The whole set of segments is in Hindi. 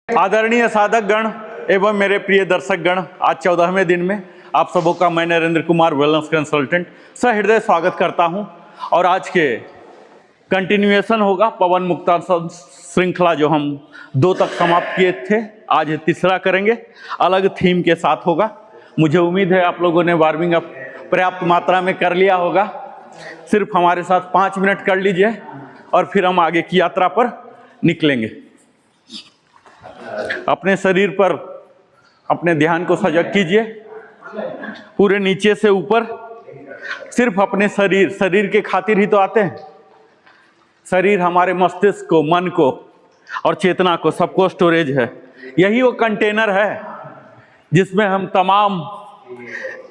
आदरणीय साधक गण एवं मेरे प्रिय दर्शक गण, आज 14वें दिन में आप सबों का मैं नरेंद्र कुमार वेलनेस कंसल्टेंट सहृदय स्वागत करता हूं। और आज के कंटिन्यूएशन होगा पवन मुक्तासन श्रृंखला, जो हम 2 तक समाप्त किए थे, आज तीसरा करेंगे, अलग थीम के साथ होगा। मुझे उम्मीद है आप लोगों ने वार्मिंग अप पर्याप्त मात्रा में कर लिया होगा। सिर्फ हमारे साथ 5 मिनट कर लीजिए और फिर हम आगे की यात्रा पर निकलेंगे। अपने शरीर पर अपने ध्यान को सजग कीजिए, पूरे नीचे से ऊपर। सिर्फ अपने शरीर के खातिर ही तो आते हैं। शरीर हमारे मस्तिष्क को, मन को और चेतना को, सबको स्टोरेज है। यही वो कंटेनर है जिसमें हम तमाम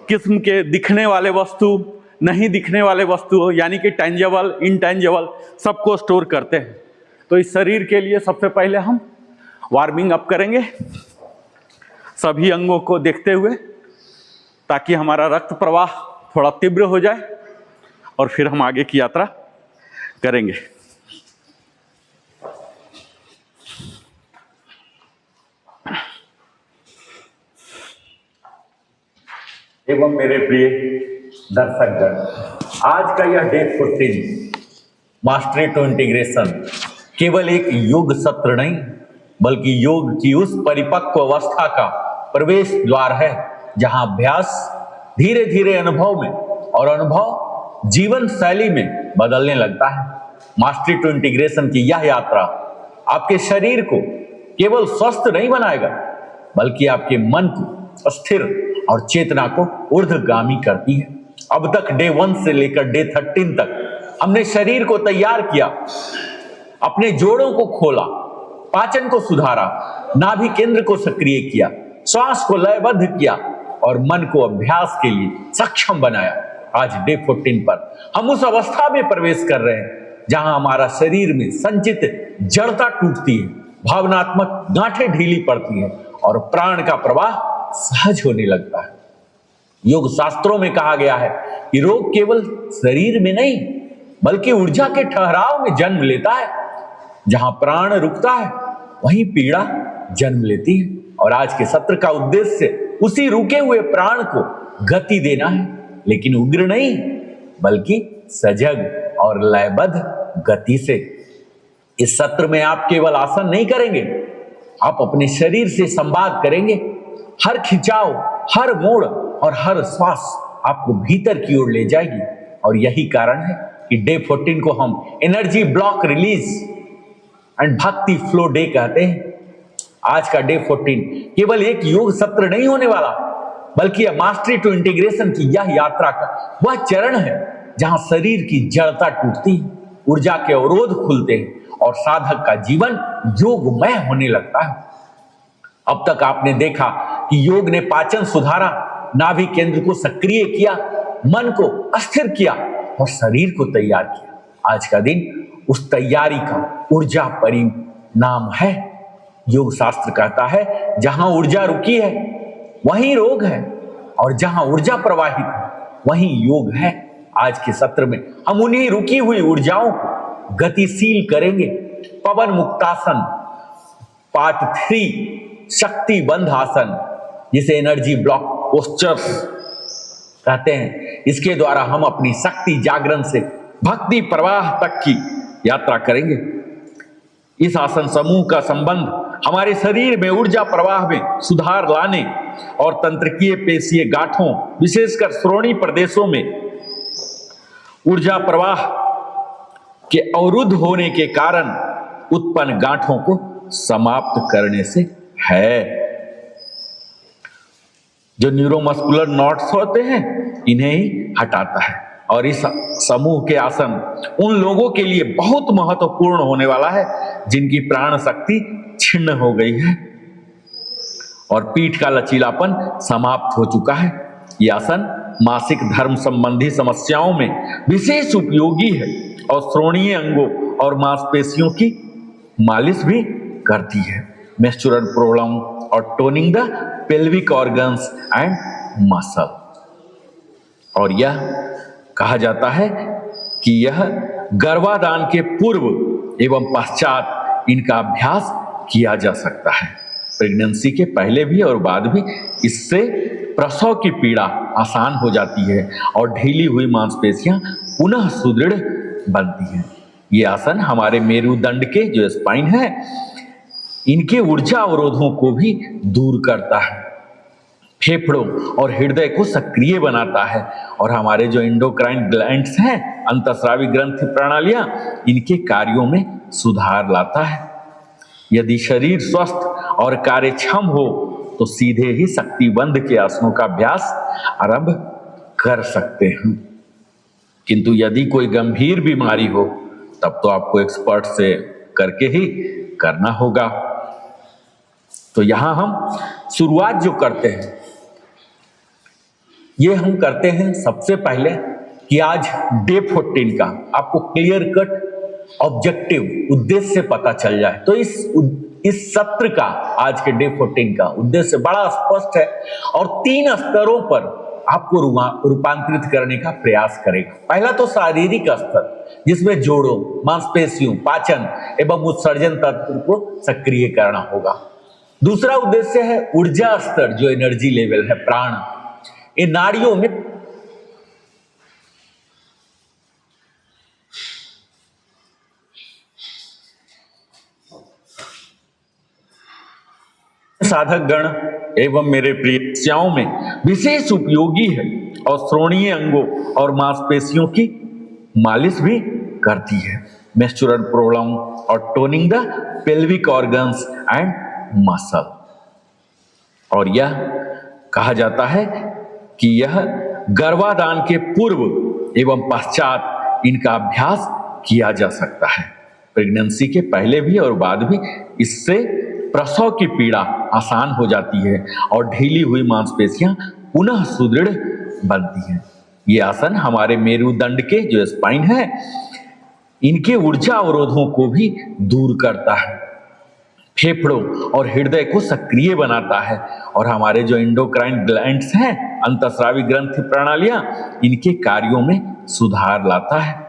किस्म के दिखने वाले वस्तु, नहीं दिखने वाले वस्तु, यानी कि टेंजेबल, इनटेंजेबल, सबको स्टोर करते हैं। तो इस शरीर के लिए सबसे पहले हम वार्मिंग अप करेंगे, सभी अंगों को देखते हुए, ताकि हमारा रक्त प्रवाह थोड़ा तीव्र हो जाए और फिर हम आगे की यात्रा करेंगे। एवं मेरे प्रिय दर्शकगण, आज का यह डे 14 मास्टरी टू इंटीग्रेशन केवल एक योग सत्र नहीं, बल्कि योग की उस परिपक्व अवस्था का प्रवेश द्वार है जहां अभ्यास धीरे धीरे अनुभव में और अनुभव जीवन शैली में बदलने लगता है। मास्टरी टू इंटीग्रेशन की यह यात्रा आपके शरीर को केवल स्वस्थ नहीं बनाएगा, बल्कि आपके मन को स्थिर और चेतना को ऊर्ध्वगामी करती है। अब तक डे 1 से लेकर डे 13 तक हमने शरीर को तैयार किया, अपने जोड़ों को खोला, पाचन को सुधारा, नाभि केंद्र को सक्रिय किया, श्वास को लयबद्ध किया और मन को अभ्यास के लिए सक्षम बनाया। आज डे 14 पर हम उस अवस्था में प्रवेश कर रहे हैं जहां हमारा शरीर में संचित जड़ता टूटती है, भावनात्मक गांठें ढीली पड़ती हैं और प्राण का प्रवाह सहज होने लगता है। योग शास्त्रों में कहा गया है कि रोग केवल शरीर में नहीं, बल्कि ऊर्जा के ठहराव में जन्म लेता है। जहां प्राण रुकता है वहीं पीड़ा जन्म लेती है। और आज के सत्र का उद्देश्य उसी रुके हुए प्राण को गति देना है, लेकिन उग्र नहीं, बल्कि सजग और लयबद्ध गति से। इस सत्र में आप केवल आसन नहीं करेंगे, आप अपने शरीर से संवाद करेंगे। हर खिंचाव, हर मोड़ और हर श्वास आपको भीतर की ओर ले जाएगी। और यही कारण है कि डे 14 को हम एनर्जी ब्लॉक रिलीज एंड भक्ति फ्लो डे कहते हैं। आज का डे 14 केवल एक योग सत्र नहीं होने वाला, बल्कि मास्टरी टू इंटीग्रेशन की यह यात्रा का वह चरण है जहां शरीर की जड़ता टूटती है, ऊर्जा के अवरोध खुलते हैं और साधक का जीवन योगमय होने लगता है। अब तक आपने देखा कि योग ने पाचन सुधारा, नाभि केंद्र को सक्रिय किया, मन को अस्थिर किया और शरीर को तैयार किया। आज का दिन उस तैयारी का ऊर्जा परिणाम है। योग शास्त्र कहता है जहां ऊर्जा रुकी है वहीं रोग है, और जहां ऊर्जा प्रवाहित है वहीं योग है। आज के सत्र में हम उन्हीं रुकी हुई ऊर्जाओं को गतिशील करेंगे। पवन मुक्तासन पार्ट 3 शक्ति बंध आसन, जिसे एनर्जी ब्लॉक पोस्चर्स कहते हैं, इसके द्वारा हम अपनी शक्ति जागरण से भक्ति प्रवाह तक की यात्रा करेंगे। इस आसन समूह का संबंध हमारे शरीर में ऊर्जा प्रवाह में सुधार लाने और तंत्रिकीय पेशीय गांठों, विशेषकर श्रोणी प्रदेशों में ऊर्जा प्रवाह के अवरुद्ध होने के कारण उत्पन्न गांठों को समाप्त करने से है। जो न्यूरोमस्कुलर नॉट्स होते हैं इन्हें ही हटाता है। और इस समूह के आसन उन लोगों के लिए बहुत महत्वपूर्ण होने वाला है जिनकी प्राण शक्ति छिन्न हो गई है और पीठ का लचीलापन समाप्त हो चुका है। यह आसन मासिक धर्म संबंधी समस्याओं में विशेष उपयोगी है और श्रोणीय अंगों और मांसपेशियों की मालिश भी करती है। मेंस्ट्रुअल प्रॉब्लम और toning the pelvic organs and muscle. और यह कहा जाता है कि यह गर्भाधान के पूर्व एवं पश्चात इनका अभ्यास किया जा सकता है। प्रेगनेंसी के पहले भी और बाद भी इससे प्रसव की पीड़ा आसान हो जाती है और ढीली हुई मांसपेशियां पुनः सुदृढ़ बनती हैं। ये आसन हमारे मेरुदंड के जो स्पाइन है इनके ऊर्जा अवरोधों को भी दूर करता है, फेफड़ों और हृदय को सक्रिय बनाता है और हमारे जो एंडोक्राइन ग्लैंड्स हैं, अंतःस्रावी ग्रंथि प्रणालियां, इनके कार्यों में सुधार लाता है। यदि शरीर स्वस्थ और कार्यक्षम हो तो सीधे ही शक्तिबंध के आसनों का अभ्यास आरंभ कर सकते हैं। किंतु यदि कोई गंभीर बीमारी हो तब तो आपको एक्सपर्ट से करके ही करना होगा। तो यहां हम शुरुआत जो करते हैं ये हम करते हैं सबसे पहले कि आज डे 14 का आपको क्लियर कट ऑब्जेक्टिव उद्देश्य पता चल जाए। तो इस सत्र का आज के डे 14 का उद्देश्य बड़ा स्पष्ट है और 3 स्तरों पर आपको रूपांतरित करने का प्रयास करेगा। पहला तो शारीरिक स्तर जिसमें जोड़ों, मांसपेशियों, पाचन एवं उत्सर्जन तंत्र को सक्रिय करना होगा। दूसरा उद्देश्य है ऊर्जा स्तर, जो एनर्जी लेवल है, प्राण, इन नाड़ियों में साधक गण एवं मेरे प्रिय शिष्यों में विशेष उपयोगी है और श्रोणीय अंगों और मांसपेशियों की मालिश भी करती है। मेस्चुरल प्रोलॉन्ग और toning the pelvic organs and muscle. और यह कहा जाता है कि यह गर्भाधान के पूर्व एवं पश्चात इनका अभ्यास किया जा सकता है। प्रेगनेंसी के पहले भी और बाद भी इससे प्रसव की पीड़ा आसान हो जाती है और ढीली हुई मांसपेशियां पुनः सुदृढ़ बनती हैं। ये आसन हमारे मेरुदंड के जो स्पाइन है इनके ऊर्जा अवरोधों को भी दूर करता है, फेफड़ों और हृदय को सक्रिय बनाता है और हमारे जो एंडोक्राइन ग्लैंड्स हैं, अंतःस्रावी ग्रंथि प्रणालियां, इनके कार्यों में सुधार लाता है।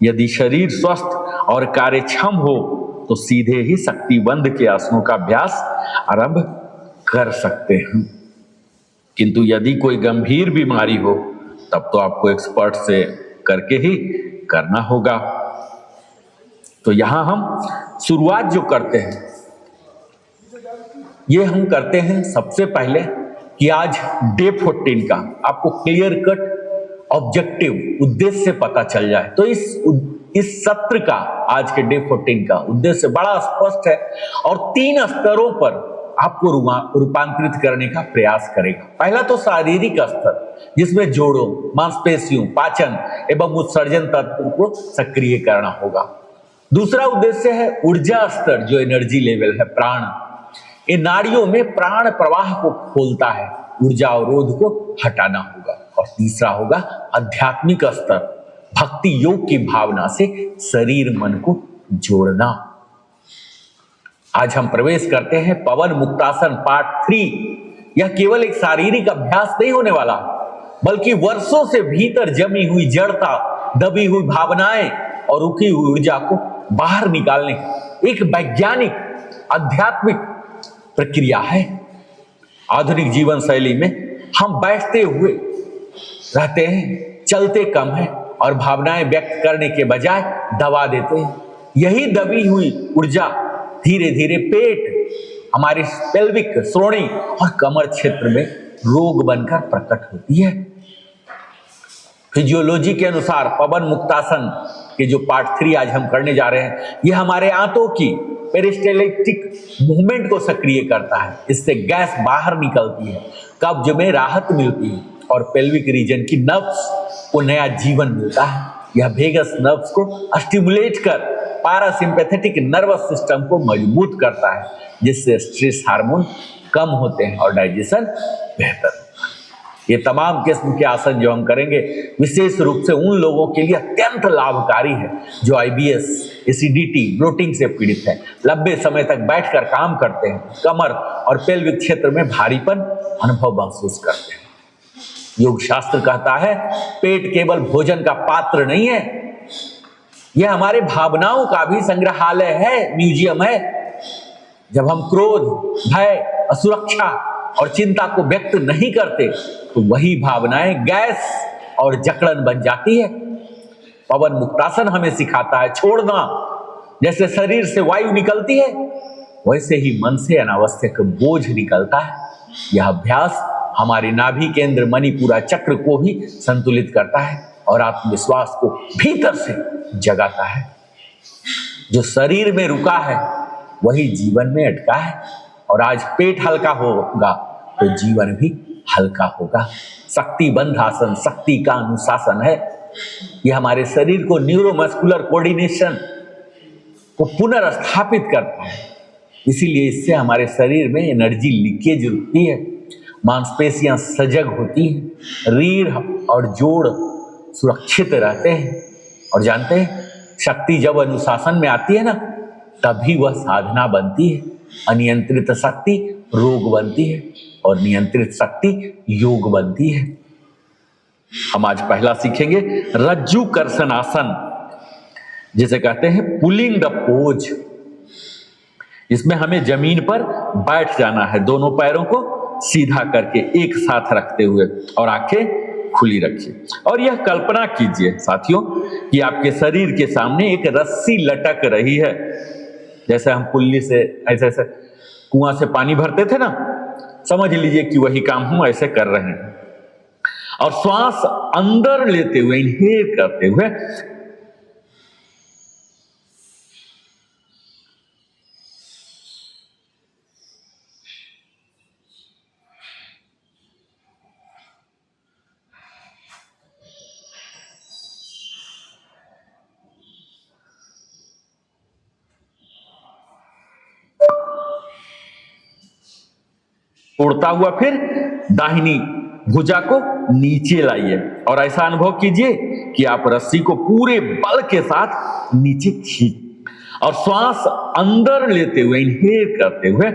यदि शरीर स्वस्थ और कार्यक्षम हो तो सीधे ही शक्तिबंध के आसनों का अभ्यास आरंभ कर सकते हैं। किंतु यदि कोई गंभीर बीमारी हो तब तो आपको एक्सपर्ट से करके ही करना होगा। तो यहां हम शुरुआत जो करते हैं ये हम करते हैं सबसे पहले कि आज डे 14 का आपको क्लियर कट ऑब्जेक्टिव उद्देश्य पता चल जाए। तो इस सत्र का आज के डे 14 का उद्देश्य बड़ा स्पष्ट है और 3 स्तरों पर आपको रूपांतरित करने का प्रयास करेगा। पहला तो शारीरिक स्तर जिसमें जोड़ों, मांसपेशियों, पाचन एवं उत्सर्जन तंत्र को सक्रिय करना होगा। दूसरा उद्देश्य है ऊर्जा स्तर, जो एनर्जी लेवल है, प्राण, इन नाड़ियों में प्राण प्रवाह को खोलता है, ऊर्जा अवरोध को हटाना होगा। और तीसरा होगा आध्यात्मिक स्तर, भक्ति योग की भावना से शरीर मन को जोड़ना। आज हम प्रवेश करते हैं पवन मुक्तासन पार्ट 3। यह केवल एक शारीरिक अभ्यास नहीं होने वाला बल्कि वर्षों से भीतर जमी हुई जड़ता, दबी हुई भावनाएं और रुकी हुई ऊर्जा को बाहर निकालने एक वैज्ञानिक आध्यात्मिक प्रक्रिया है। आधुनिक जीवन शैली में हम बैठते हुए रहते हैं, चलते कम है और भावनाएं व्यक्त करने के बजाय दबा देते हैं। यही दबी हुई ऊर्जा धीरे धीरे पेट, हमारी पेल्विक, श्रोणी और कमर क्षेत्र में रोग बनकर प्रकट होती है। फिजियोलॉजी के अनुसार पवन मुक्तासन के जो पार्ट 3 आज हम करने जा रहे हैं, यह हमारे आंतों की पेरिस्टाल्टिक मूवमेंट को सक्रिय करता है। इससे गैस बाहर निकलती है, कब्ज में राहत मिलती है और पेल्विक रीजन की नर्व्स को नया जीवन मिलता है। यह वेगस नर्व्स को स्टिमुलेट कर पैरासिम्पैथेटिक नर्वस सिस्टम को मजबूत करता है, जिससे स्ट्रेस हार्मोन कम होते हैं और डाइजेशन बेहतर होता है। ये तमाम किस्म के आसन जो हम करेंगे विशेष रूप से उन लोगों के लिए अत्यंत लाभकारी है जो IBS, एसिडिटी, ब्लोटिंग से पीड़ित है, लंबे समय तक बैठकर काम करते हैं, कमर और पेल्विक क्षेत्र में भारीपन अनुभव महसूस करते हैं। योग शास्त्र कहता है पेट केवल भोजन का पात्र नहीं है, यह हमारे भावनाओं का भी संग्रहालय है, म्यूजियम है। जब हम क्रोध, भय, असुरक्षा और चिंता को व्यक्त नहीं करते तो वही भावनाएं गैस और जकड़न बन जाती है। पवन मुक्तासन हमें सिखाता है छोड़ना। जैसे शरीर से वायु निकलती है वैसे ही मन से अनावश्यक बोझ निकलता है। यह अभ्यास हमारे नाभि केंद्र मणिपुरा चक्र को भी संतुलित करता है और आत्मविश्वास को भीतर से जगाता है। जो शरीर में रुका है वही जीवन में अटका है, और आज पेट हल्का होगा तो जीवन भी हल्का होगा। शक्ति बंध आसन शक्ति का अनुशासन है। यह हमारे शरीर को न्यूरोमस्कुलर कोऑर्डिनेशन को पुनर्स्थापित करता है। इसीलिए इससे हमारे शरीर में एनर्जी लीकेज रुकती है, मांसपेशियां सजग होती हैं, रीढ़ और जोड़ सुरक्षित रहते हैं। और जानते हैं, शक्ति जब अनुशासन में आती है ना तभी वह साधना बनती है। अनियंत्रित शक्ति रोग बनती है और नियंत्रित शक्ति योग बनती है। हम आज पहला सीखेंगे रज्जु कर्षण आसन, जिसे कहते हैं पुलिंग द पोज। इसमें हमें जमीन पर बैठ जाना है, दोनों पैरों को सीधा करके एक साथ रखते हुए, और आंखें खुली रखिए। और यह कल्पना कीजिए साथियों कि आपके शरीर के सामने एक रस्सी लटक रही है। जैसे हम पुल्ली से ऐसे ऐसे कुआं से पानी भरते थे ना, समझ लीजिए कि वही काम हम ऐसे कर रहे हैं। और श्वास अंदर लेते हुए, इनहेल करते हुए उड़ता हुआ फिर दाहिनी भुजा को नीचे लाइए और ऐसा अनुभव कीजिए कि आप रस्सी को पूरे बल के साथ नीचे खींच, और श्वास अंदर लेते हुए, इनहेल करते हुए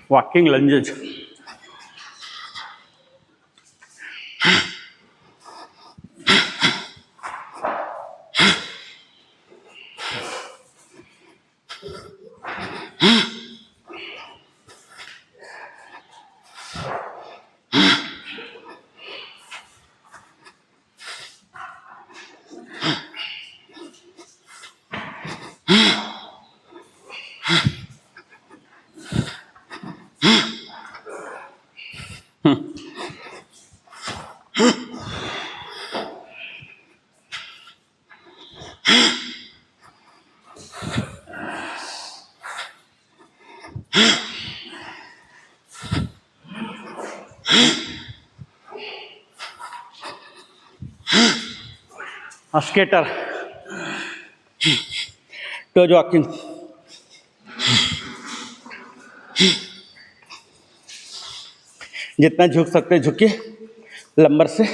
walking lunges. Skater, toes walking, जितना झुक सकते झुकिए लंबर से।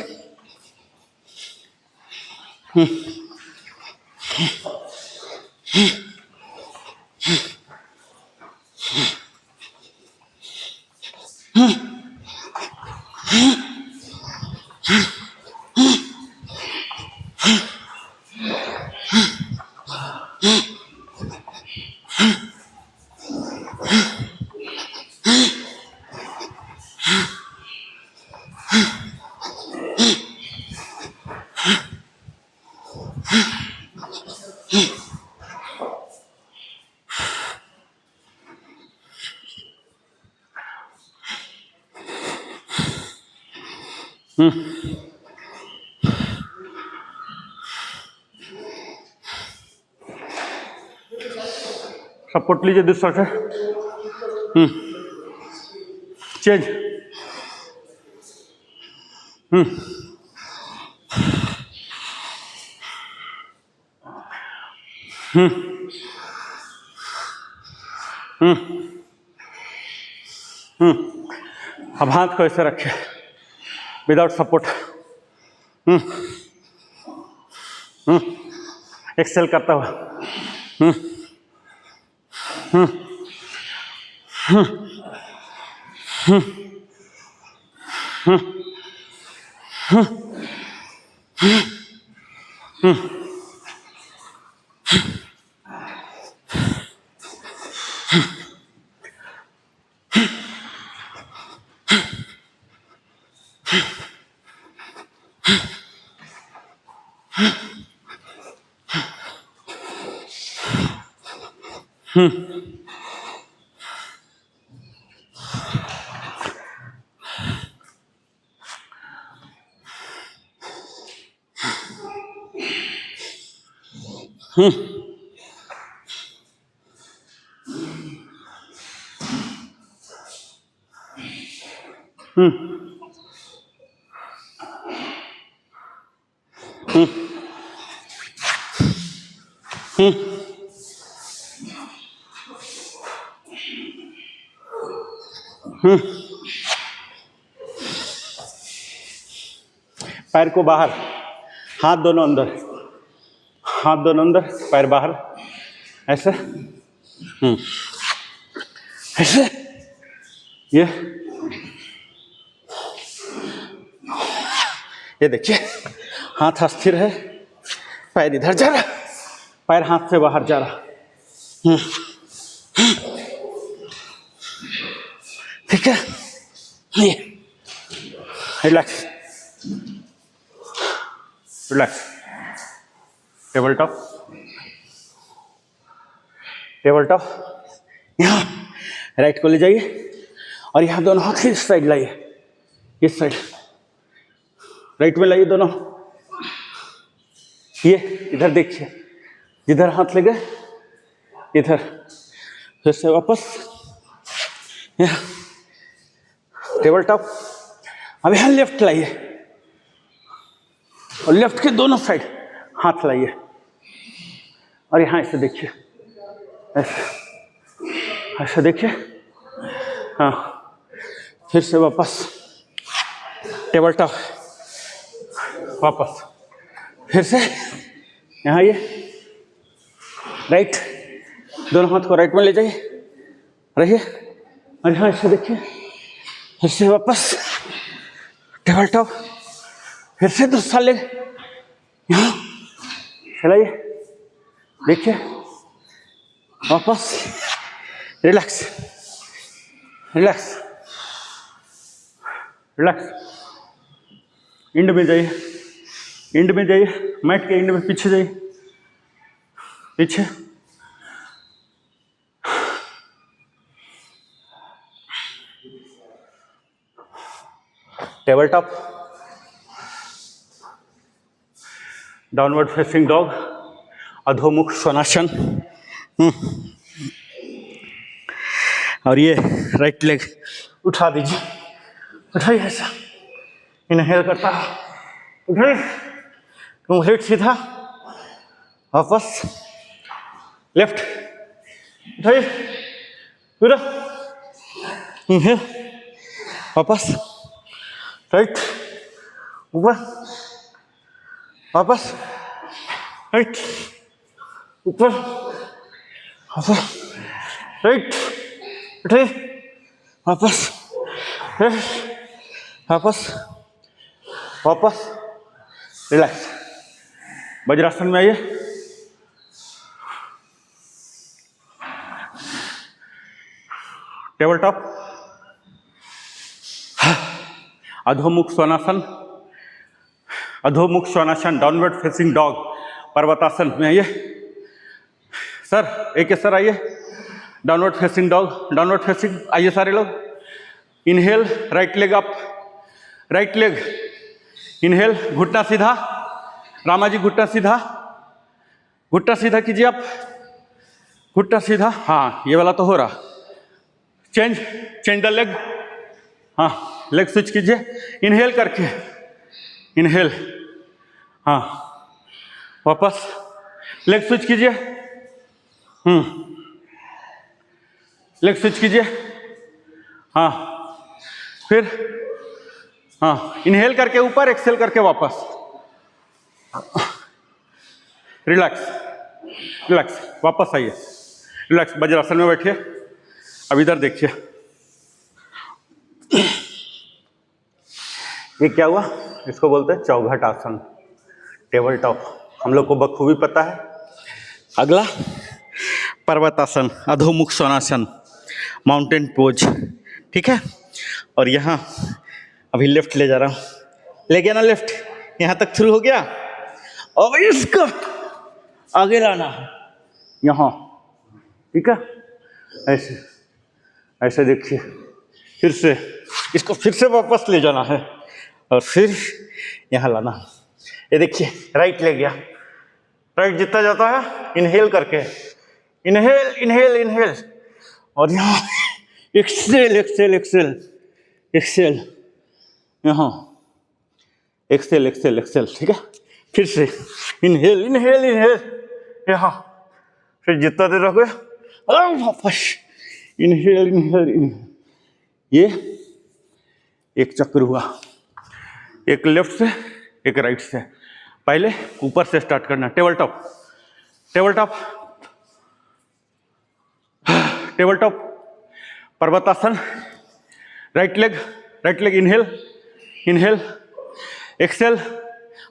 सपोर्ट लीजिए दूसरा से। चेंज। अब हाथ को ऐसे रखिए विदाउट सपोर्ट। एक्सेल करता हुआ। पैर को बाहर, हाथ दोनों अंदर, हाथ दोनों अंदर, पैर बाहर, ऐसे। ऐसे ये देखिए हाथ अस्थिर है, पैर इधर जा रहा, पैर हाथ से बाहर जा रहा। ठीक है, ये relax, relax. Table top, table top. यहाँ राइट को ले जाइए और यहाँ दोनों हाथ इस साइड लाइए, इस साइड राइट में लाइए दोनों। ये इधर देखिए, जिधर हाथ लगे इधर, फिर से वापस यहाँ टेबल टॉप। अब यहाँ लेफ्ट लाइए और लेफ्ट के दोनों साइड हाथ लाइए और यहाँ ऐसे देखिए, ऐसे ऐसे देखिए। हाँ, फिर से वापस टेबल टॉप, वापस फिर से यहाँ ये राइट, दोनों हाथ को राइट में ले जाइए, रहिए और यहाँ ऐसे देखिए, फिर से वापस टेबल टॉप, फिर से दूसरा लेग यहाँ चलाइए, देखिए वापस, रिलैक्स, रिलैक्स, रिलैक्स। इंड में जाइए, इंड में जाइए, मैट के इंड में पीछे जाइए, पीछे table top, downward facing dog, अधोमुख स्वनासन। और ये राइट लेग उठा दीजिए, उठाइए ऐसा, इनहेल करता, उठाइए, कंप्लीट सीधा, वापस लेफ्ट, उठाइए पूरा, इनहेल, वापस राइट, ऊपर, वापस राइट, ऊपर, वापस राइट, उठे, वापस वापस वापस, रिलैक्स। वज्रासन में आइए, टेबल टॉप, अधोमुख स्वनासन, अधोमुख स्वनासन, डाउनवर्ड फेसिंग डॉग, पर्वतासन में आइए। सर एक सर आइए, downward facing dog, downward facing, आइए सारे लोग। Inhale, right leg up, right leg, inhale, घुटना सीधा, रामा जी घुटना सीधा, घुटना सीधा कीजिए आप, घुटना सीधा, हाँ ये वाला तो हो रहा। चेंज, चेंज द लेग, हाँ लेग स्विच कीजिए, इनहेल करके, इनहेल, हाँ वापस लेग स्विच कीजिए, लेग स्विच कीजिए, हाँ फिर, हाँ इनहेल करके ऊपर, एक्सेल करके वापस, रिलैक्स, रिलैक्स, वापस आइए, रिलैक्स, वज्रासन में बैठिए। अब इधर देखिए, ये क्या हुआ, इसको बोलते हैं चौघट आसन, टेबल टॉप, हम लोग को बखूबी पता है। अगला पर्वतासन, अधोमुख स्वनासन, माउंटेन पोज, ठीक है। और यहाँ अभी लेफ्ट ले जा रहा हूँ, ले गया ना लेफ्ट, यहाँ तक शुरू हो गया, अब इसको आगे लाना है यहाँ, ठीक है, ऐसे ऐसे देखिए, फिर से इसको फिर से वापस ले जाना है और फिर यहाँ लाना है। ये देखिए राइट ले गया, राइट जितना जाता है इनहेल करके, इनहेल इनहेल इनहेल, और यहाँ एक्सेल एक्सेल एक्सेल एक्सेल, यहाँ एक्सेल एक्सेल एक्सेल, ठीक है। फिर से इनहेल इनहेल इनहेल, यहाँ फिर जितना देर रखोगे वापस इनहेल इनहेल इनहेल। ये एक चक्र हुआ, एक लेफ्ट से एक राइट से। पहले ऊपर से स्टार्ट करना, table top, table top, table top, पर्वतासन, right leg inhale inhale, exhale,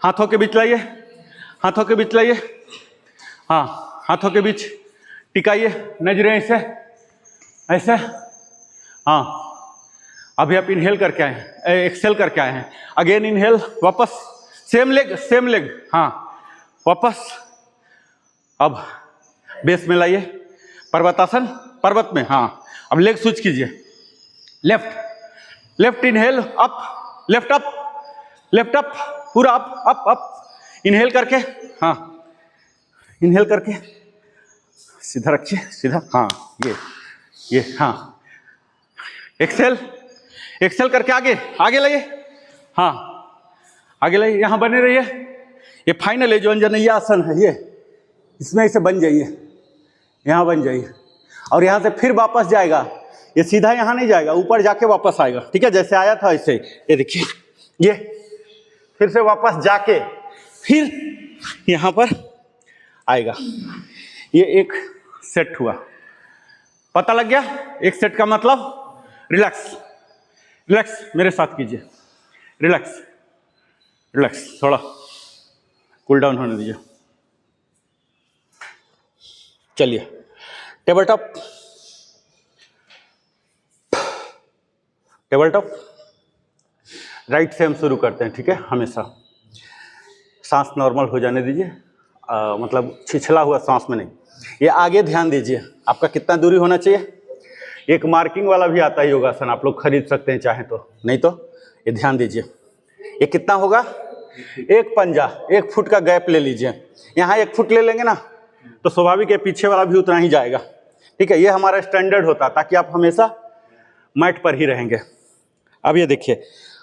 हाथों के बीच लाइए, हाथों के बीच लाइए, हाँ हाथों के बीच टिकाइए, नजरें ऐसे ऐसे, हाँ अभी आप इनहेल करके आए हैं, एक्सेल करके आए हैं, अगेन इनहेल, वापस सेम लेग, हाँ वापस। अब बेस में लाइए, पर्वतासन, पर्वत में, हाँ अब लेग स्विच कीजिए, left inhale up, left up, पूरा अप, इनहेल करके, हाँ इनहेल करके सीधा रखिए, सीधा, हाँ ये हाँ, एक्सेल करके आगे लाइए, हाँ आगे लाइए, यहाँ बने रहिए। ये फाइनल है जो अंजनेय आसन है, ये इसमें इसे बन जाइए, यहाँ बन जाइए, और यहाँ से फिर वापस जाएगा, ये सीधा यहाँ नहीं जाएगा, ऊपर जाके वापस आएगा, ठीक है, जैसे आया था ऐसे। ये देखिए, ये फिर से वापस जाके फिर यहाँ पर आएगा। ये एक सेट हुआ, पता लग गया एक सेट का मतलब। रिलैक्स मेरे साथ कीजिए, रिलैक्स, थोड़ा कूल डाउन होने दीजिए। चलिए, टेबल टॉप, राइट से हम शुरू करते हैं, ठीक है। हमेशा सांस नॉर्मल हो जाने दीजिए, मतलब छिछला हुआ सांस में नहीं। ये आगे ध्यान दीजिए, आपका कितना दूरी होना चाहिए। एक मार्किंग वाला भी आता है योगासन, आप लोग खरीद सकते हैं चाहें तो, नहीं तो ये ध्यान दीजिए, ये कितना होगा, एक पंजा, 1 फुट का गैप ले लीजिए। यहाँ 1 फुट ले लेंगे ना तो स्वाभाविक है पीछे वाला भी उतना ही जाएगा। ठीक है, ये हमारा स्टैंडर्ड होता है ताकि आप हमेशा मैट पर ही रहेंगे। अब ये देखिए,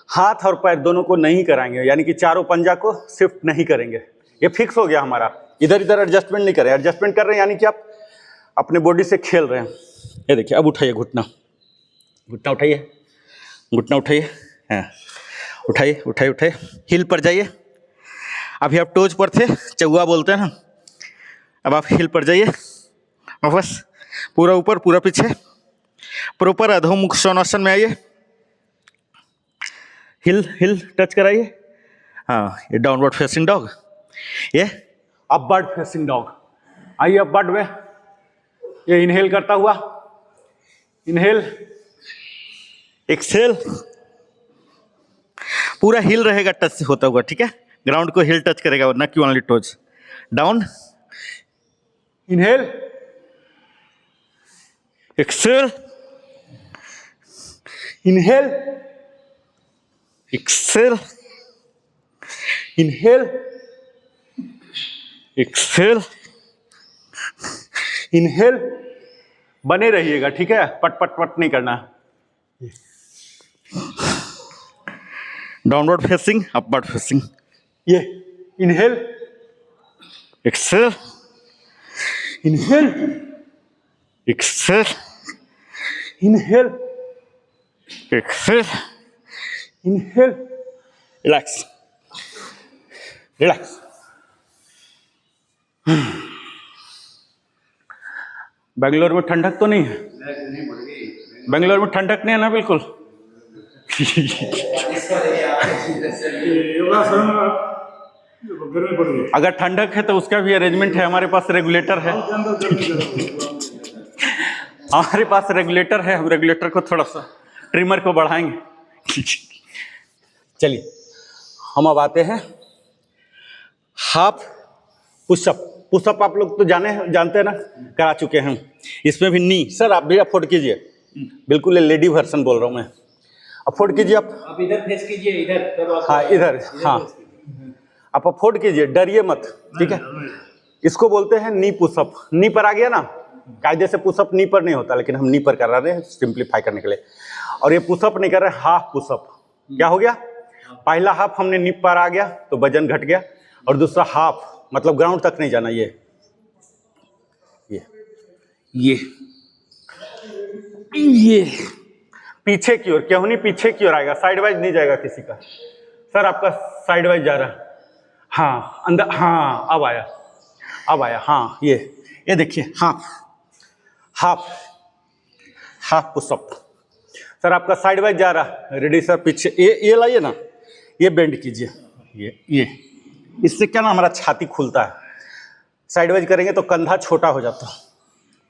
हाथ और पैर दोनों को नहीं कराएंगे, यानी कि चारों पंजा को शिफ्ट नहीं करेंगे। ये फिक्स हो गया हमारा, इधर इधर एडजस्टमेंट नहीं करें। एडजस्टमेंट कर रहे हैं यानी कि आप अपने बॉडी से खेल रहे हैं। ये देखिए, अब उठाइए घुटना, घुटना उठाइए, घुटना उठाइए, हाँ उठाइए उठाइए उठाइए, हिल पर जाइए। अभी आप टोज पर थे, चौवा बोलते हैं ना, अब आप हिल पर जाइए वापस, पूरा ऊपर पूरा पीछे, प्रॉपर अधोमुख सोनासन में आइए, हिल हिल टच कराइए। हाँ, ये डाउनवर्ड फेसिंग डॉग, ये अपवर्ड फेसिंग डॉग। आइए अपवर्ड में, ये इनहेल करता हुआ, इनहेल, एक्सेल, पूरा हिल रहेगा टच होता हुआ। ठीक है, ग्राउंड को हिल टच करेगा, ना कि only toes. Down, inhale, exhale, inhale, exhale, inhale, exhale, inhale. बने रहिएगा, ठीक है, पट पट पट नहीं करना। डाउनवर्ड फेसिंग, अपवर्ड फेसिंग, ये inhale, exhale, inhale, exhale, inhale, exhale, inhale. Relax, relax. Bangalore में ठंडक तो नहीं है? बेंगलोर में ठंडक नहीं है ना बिल्कुल? अगर ठंडक है तो उसका भी अरेंजमेंट है, हमारे पास रेगुलेटर है। हमारे पास रेगुलेटर है, हम रेगुलेटर को थोड़ा सा ट्रिमर को बढ़ाएंगे। चलिए, हम अब आते हैं हाफ पुशअप। पुशअप आप लोग तो जानते हैं ना, करा चुके हैं। इसमें भी नी, सर आप भी अफोर्ड कीजिए, बिल्कुल लेडी वर्सन बोल रहा हूँ मैं, अफोर्ड कीजिए आप इधर फेस कीजिए, इधर। हाँ इधर, हाँ आप अफोर्ड कीजिए, डरिए मत। ठीक है, इसको बोलते हैं नी पुशअप। नी पर आ गया ना, कायदे से पुशअप नी पर नहीं होता, लेकिन हम नी पर कर रहे हैं सिंप्लीफाई करने के लिए। और ये पुशअप नहीं कर रहे, हाफ पुशअप। क्या हो गया, पहला हाफ हमने नी पर आ गया तो वजन घट गया, और दूसरा हाफ मतलब ग्राउंड तक नहीं जाना। ये पीछे की ओर, क्यों नहीं पीछे की ओर आएगा, साइड वाइज नहीं जाएगा किसी का। सर आपका साइड वाइज जा रहा है, हाँ अंदर, हाँ अब आया, अब आया, हाँ ये देखिए, half half half pushup. Sir आपका साइड वाइज जा रहा, रेडी सर, पीछे ये लाइए ना, ये बेंड कीजिए, ये इससे क्या ना हमारा छाती खुलता है। साइड वाइज करेंगे तो कंधा छोटा हो जाता है।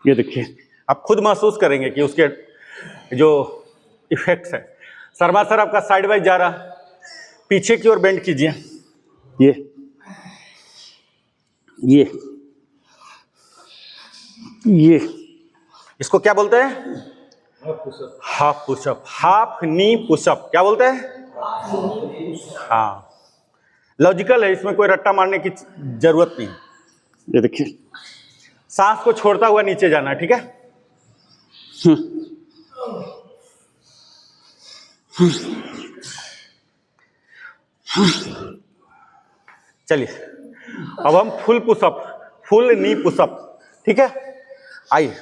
ये देखिए, आप खुद महसूस करेंगे कि उसके जो इफेक्ट्स है। शर्मा सर आपका साइड वाइज जा रहा, पीछे की ओर बेंड कीजिए, ये इसको क्या बोलते हैं, हाफ पुशअप, हाफ नी पुशअप। क्या बोलते हैं, हाँ लॉजिकल है, इसमें कोई रट्टा मारने की जरूरत नहीं। ये देखिए, सांस को छोड़ता हुआ नीचे जाना है। ठीक है, चलिए अब हम फुल पुशअप, फुल नी पुशअप। ठीक है, आइए,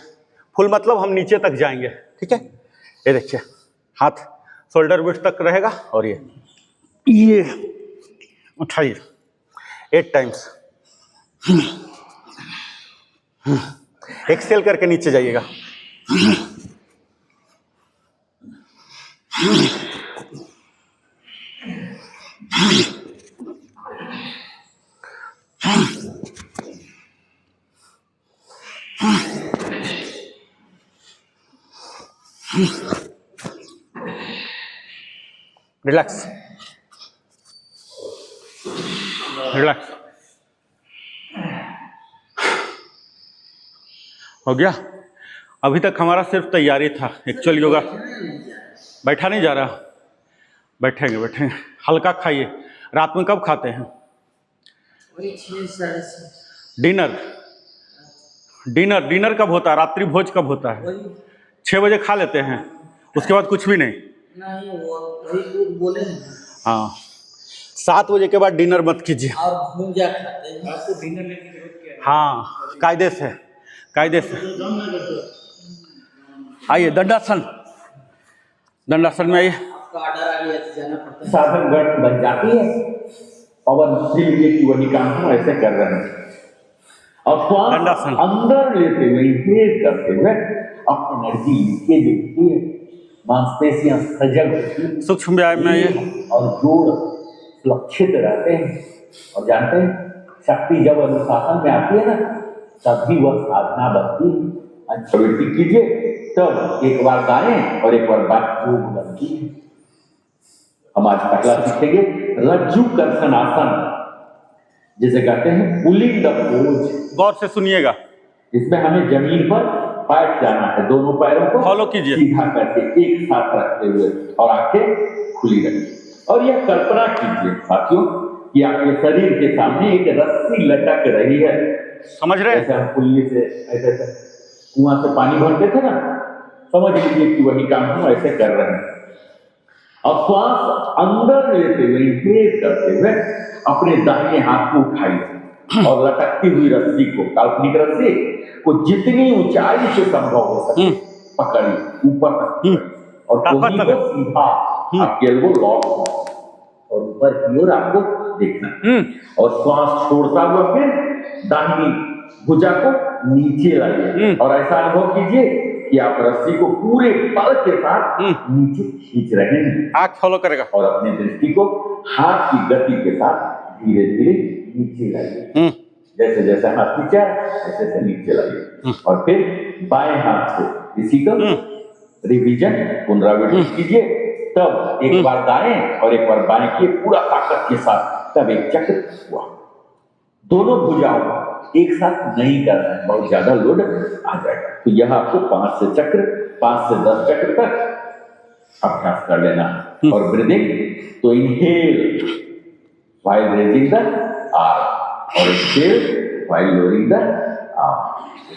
फुल मतलब हम नीचे तक जाएंगे। ठीक है, ये देखिए, हाथ शोल्डर विड्थ तक रहेगा, और ये उठाइए 8 टाइम्स, एक्सेल करके नीचे जाइएगा। रिलैक्स, रिलैक्स, हो गया। अभी तक हमारा सिर्फ तैयारी था, एक्चुअल योगा बैठा नहीं जा रहा। बैठेंगे बैठेंगे, हल्का खाइए। रात में कब खाते हैं? वही 6 साढ़े 6। डिनर डिनर डिनर कब होता है? रात्रि भोज कब होता है? वही 6 बजे खा लेते हैं, उसके बाद कुछ भी नहीं? नहीं, वो वही दूध बोले हैं ना। हाँ, 7 बजे के बाद डिनर मत कीजिए। और भूंजा खाते हैं। आपको डिनर लेने की जरूरत क्या है? हाँ, कायदे से, कायदे से। आइए दंडासन, दंडासन में आइए। आपका ऑर्डर आ गया तो जाना पड़ता है। साधन गठ बन जाती है और इसलिए कि वही काम हम ऐसे कर रहे हैं। अब श्वास दंडासन। अंदर लेते हुए इंहेल करते हुए अपनी एनर्जी लीकेज होती है, मांसपेशियां सजग होती हैं, सूक्ष्म व्यायाम में आइए। और जोड़ सुरक्षित रहते हैं। और जानते हैं, शक्ति जब अनुशासन में आती है ना, तभी वह साधना बनती है। प्रवृत्ति कीजिए तब एक बार दाएं और एक बार बाएं योग बनती है। हम आज पहला सीखेंगे रज्जु कर्षणासन, जिसे कहते हैं पुलिंग द पोज। गौर से सुनिएगा। इसमें हमें जमीन पर बैठ जाना है, दोनों पैरों को फॉलो कीजिए। सीधा करके एक साथ रखते हुए और आंखें खुली रखिए। और यह कल्पना कीजिए साथियों कि आपके शरीर के सामने एक रस्सी लटक रही है। समझ रहे हैं? जैसे हम पुल्ली से ऐसे कुआं से पानी भरते थे ना, समझ लीजिए कि वही काम हम ऐसे कर रहे हैं। अब श्वास अंदर लेते हुए इंहेल करते हुए अपने दाहिने हाथ को उठाइए और लटकती हुई रस्सी को, काल्पनिक रस्सी को जितनी ऊंचाई से संभव हो सके पकड़िए, ऊपर तक और कोहनी को सीधा, आपके एल्बो लॉक हो और ऊपर की ओर आपको देखना है। और श्वास छोड़ता हुआ फिर दाहिनी भुजा को नीचे लाइए और ऐसा अनुभव कीजिए कि आप रस्सी को पूरे बल के साथ नीचे खींच रहे हैं। आँख फॉलो करेगा और अपनी दृष्टि को हाथ की गति के साथ धीरे धीरे नीचे लाइए। जैसे जैसे हाथ नीचे ऐसे ऐसे नीचे लाइए और फिर बाएं हाथ से इसी का रिवीजन पुनरावृत्ति कीजिए। तब एक बार दाएं और एक बार बाएं किए पूरा ताकत के साथ, तब एक चक्र हुआ। दोनों भुजाओं एक साथ नहीं करना है, बहुत ज्यादा लोड आ जाएगा। तो यह आपको 5 से 10 चक्र तक अभ्यास कर लेना। और ब्रीदिंग, तो inhale while raising the arm और exhale while lowering the arm।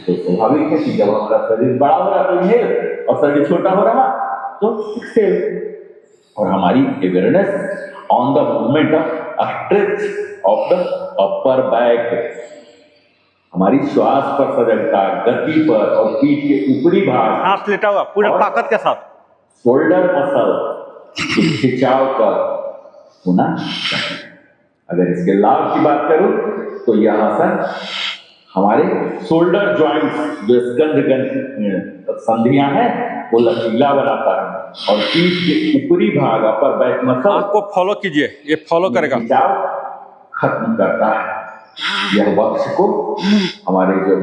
तो स्वाभाविक है कि जब हमारा शरीर बड़ा हो रहा तो इनहेल और शरीर छोटा हो रहा तो एक्सहेल। और हमारी awareness on the movement of stretch of the upper back, हमारी श्वास पर सजगता, गति पर और पीठ के ऊपरी भाग, हाथ लेटा हुआ पूरे ताकत के साथ, शोल्डर मसल खिंचाव पर होना चाहिए। अगर इसके लाभ की बात करूं तो यह आसन हमारे शोल्डर जॉइंट्स, जो स्कंध संधियां हैं, वो लचीला बनाता है और पीठ के ऊपरी भाग, अपर बैक मसल, आपको फॉलो कीजिए, ये फॉलो करेगा, खिंचाव खत्म करता है। यह वक्ष को, हमारे जो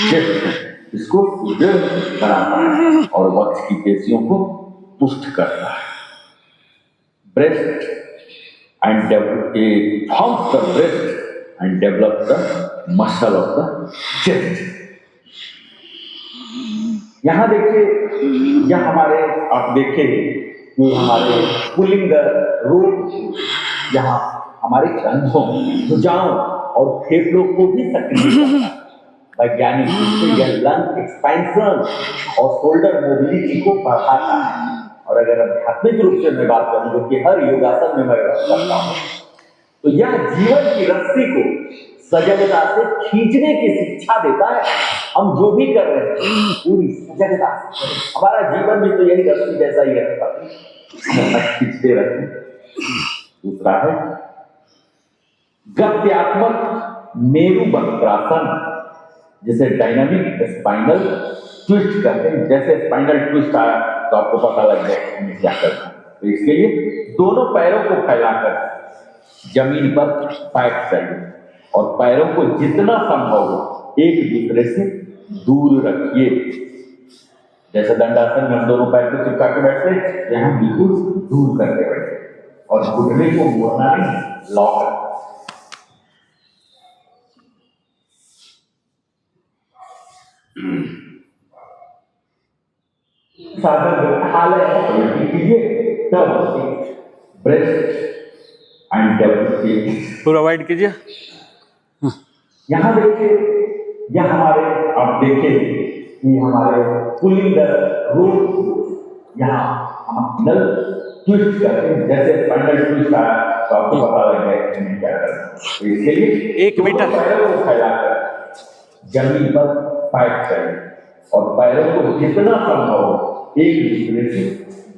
चेस्ट है, इसको सुदृढ़ बनाता है और वक्ष की पेशियों को पुष्ट करता है। Breast and forms the breast and develops the muscle of the chest। यहाँ देखिए, यह हमारे, आप देखें कि हमारे पुलिंग रूप, यहाँ हमारे कंधों, भुजाओं और फेफड़ों को भी सक्रिय करता है। वैज्ञानिक रूप से यह लंग एक्सपेंशन और शोल्डर मोबिलिटी को बढ़ाता है। और अगर आध्यात्मिक रूप से मैं बात करूं, जो कि हर योगासन में मैं करता हूं, तो यह जीवन की रस्सी को सजगता से खींचने की शिक्षा देता है। हम जो भी कर रहे हैं पूरी सजगता से, हमारा जीवन भी तो यही रस्सी जैसा ही रहता है, खींचते रहते हैं। दूसरा है गत्यात्मक मेरु वक्रासन, जिसे डायनामिक स्पाइनल ट्विस्ट करते हैं। जैसे स्पाइनल ट्विस्ट आया तो आपको पता लग जाएगा हमें क्या करना है। तो इसके लिए दोनों पैरों को फैलाकर जमीन पर बैठ जाइए और पैरों को जितना संभव हो एक दूसरे से दूर रखिए। जैसे दंडासन में हम दोनों पैर को चिपका के बैठते हैं, यहाँ बिल्कुल दूर करके बैठे और घुटने को मोड़ना नहीं, लॉक रखना। साधन हाल है कीजिए, ब्रेस्ट एंड डबल। पूरा वाइड कीजिए। यहाँ देखिए, यह हमारे, आप देखिए कि हमारे पुलिंग द रूट, यहाँ हम नल ट्विस्ट करते हैं, जैसे पैडल ट्विस्ट आया तो आपको पता लग गया कि हमें क्या करना है। तो इसके लिए 1 मीटर पैरों को फैलाकर जमीन पर फाइट करें और पैरों को जितना संभव हो एक दूसरे से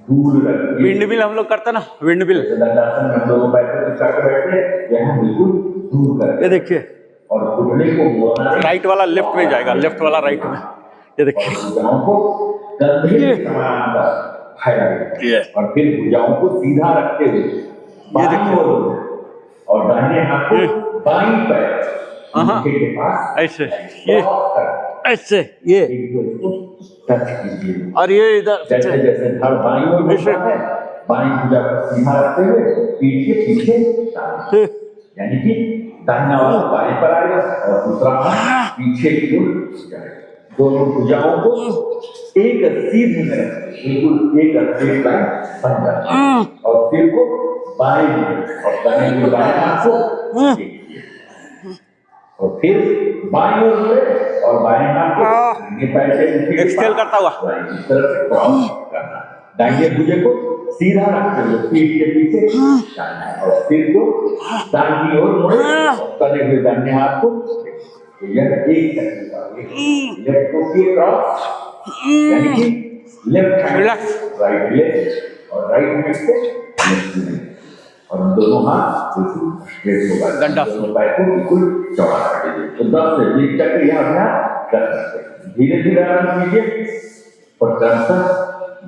दूर रखें। विंड मिल हम लोग करते ना, विंड मिल, दंडासन में हम लोग बैठते हैं, यहाँ बिल्कुल दूर करें। ये देखिए और घुटने को मोड़ना, राइट वाला लेफ्ट में जाएगा, लेफ्ट वाला राइट में, ये देखिए भुजाओं को कंधे के समानांतर फैलाएं और फिर भुजाओं को सीधा रखते हुए बाईं ओर और दाहिने हाथ को बाईं पैर के पास ऐसे, ये ऐसे, ये टच कीजिए और ये इधर जैसे जैसे धड़ बाईं ओर होता है, बाईं भुजा को सीधा रखते हुए पीठ के पीछे डालें। यानी कि दाहिना वाला बाएं पर आएगा और दूसरा हाथ पीछे की ओर जाएगा। दोनों भुजाओं को एक सीधे में बिल्कुल एक स्ट्रेट लाइन बन जाती है और सिर को बाएं और दाहिने बाएं हाथ को देखिए और फिर बाईं ओर से और बाएं हाथ को ये पैर से एक्सहेल करता हुआ इस तरह से क्रॉस करना। दाहिने भुजे को सीधा रखते हुए पीठ के पीछे डालना है और सिर को दाहिनी ओर मोड़े और तले हुए दाहिने हाथ को यह एक टेक्निक है। लेफ्ट को किए क्रॉस, यानी कि लेफ्ट हैंड राइट लेग और राइट हैंड से लेफ्ट लेग और दोनों हाथ बिल्कुल स्ट्रेट होगा, दोनों पैर को बिल्कुल चौड़ा कर दीजिए। तो 10 से 20 तक यह अभ्यास कर सकते हैं। धीरे धीरे आराम कीजिए और क्रमशः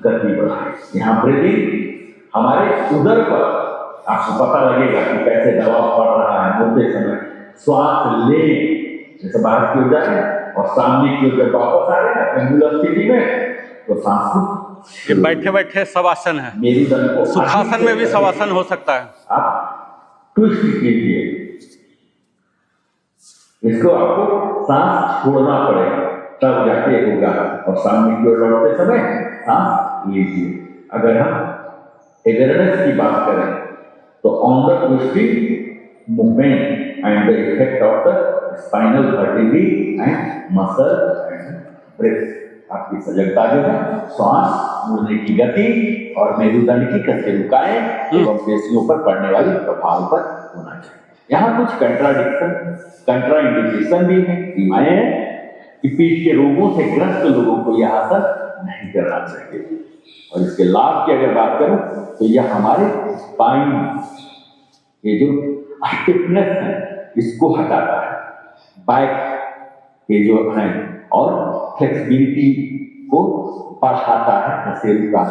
गति बढ़ाएं। यहाँ ब्रीदिंग हमारे उदर पर आपको पता लगेगा कि कैसे दबाव पड़ रहा है। बोलते समय श्वास ले, जैसे बाहर की ओर जाए और सामने की ओर जब वापस आ रहे हैं पेंडुलम स्थिति में तो सांस को, ये बैठे बैठे शवासन है, मेरुदंड को सुखासन में भी शवासन हो सकता है। आप ट्विस्ट कीजिए, इसको आपको सांस छोड़ना पड़ेगा तब जाके होगा और सामने की ओर लौटते समय सांस लीजिए। अगर हम अवेयरनेस की बात करें तो on the twisting movement and the effect of the spinal vertebrae and muscle and breath, आपकी सजगता जो है श्वास, मुड़ने की गति और मेरुदंड की कैसे रुकाएं एवं पेशियों पर पड़ने वाले प्रभाव पर होना चाहिए। यहाँ कुछ कंट्राइंडिकेशन भी है, सीमाएं हैं कि पीठ के रोगों से ग्रस्त लोगों को यह असर नहीं करना चाहिए। और इसके लाभ की अगर बात करूं तो यह हमारे स्पाइन ये जो स्टिफनेस है इसको हटाता है, बैक ये जो है और फ्लेक्सिबिलिटी को बढ़ाता है। शरीर का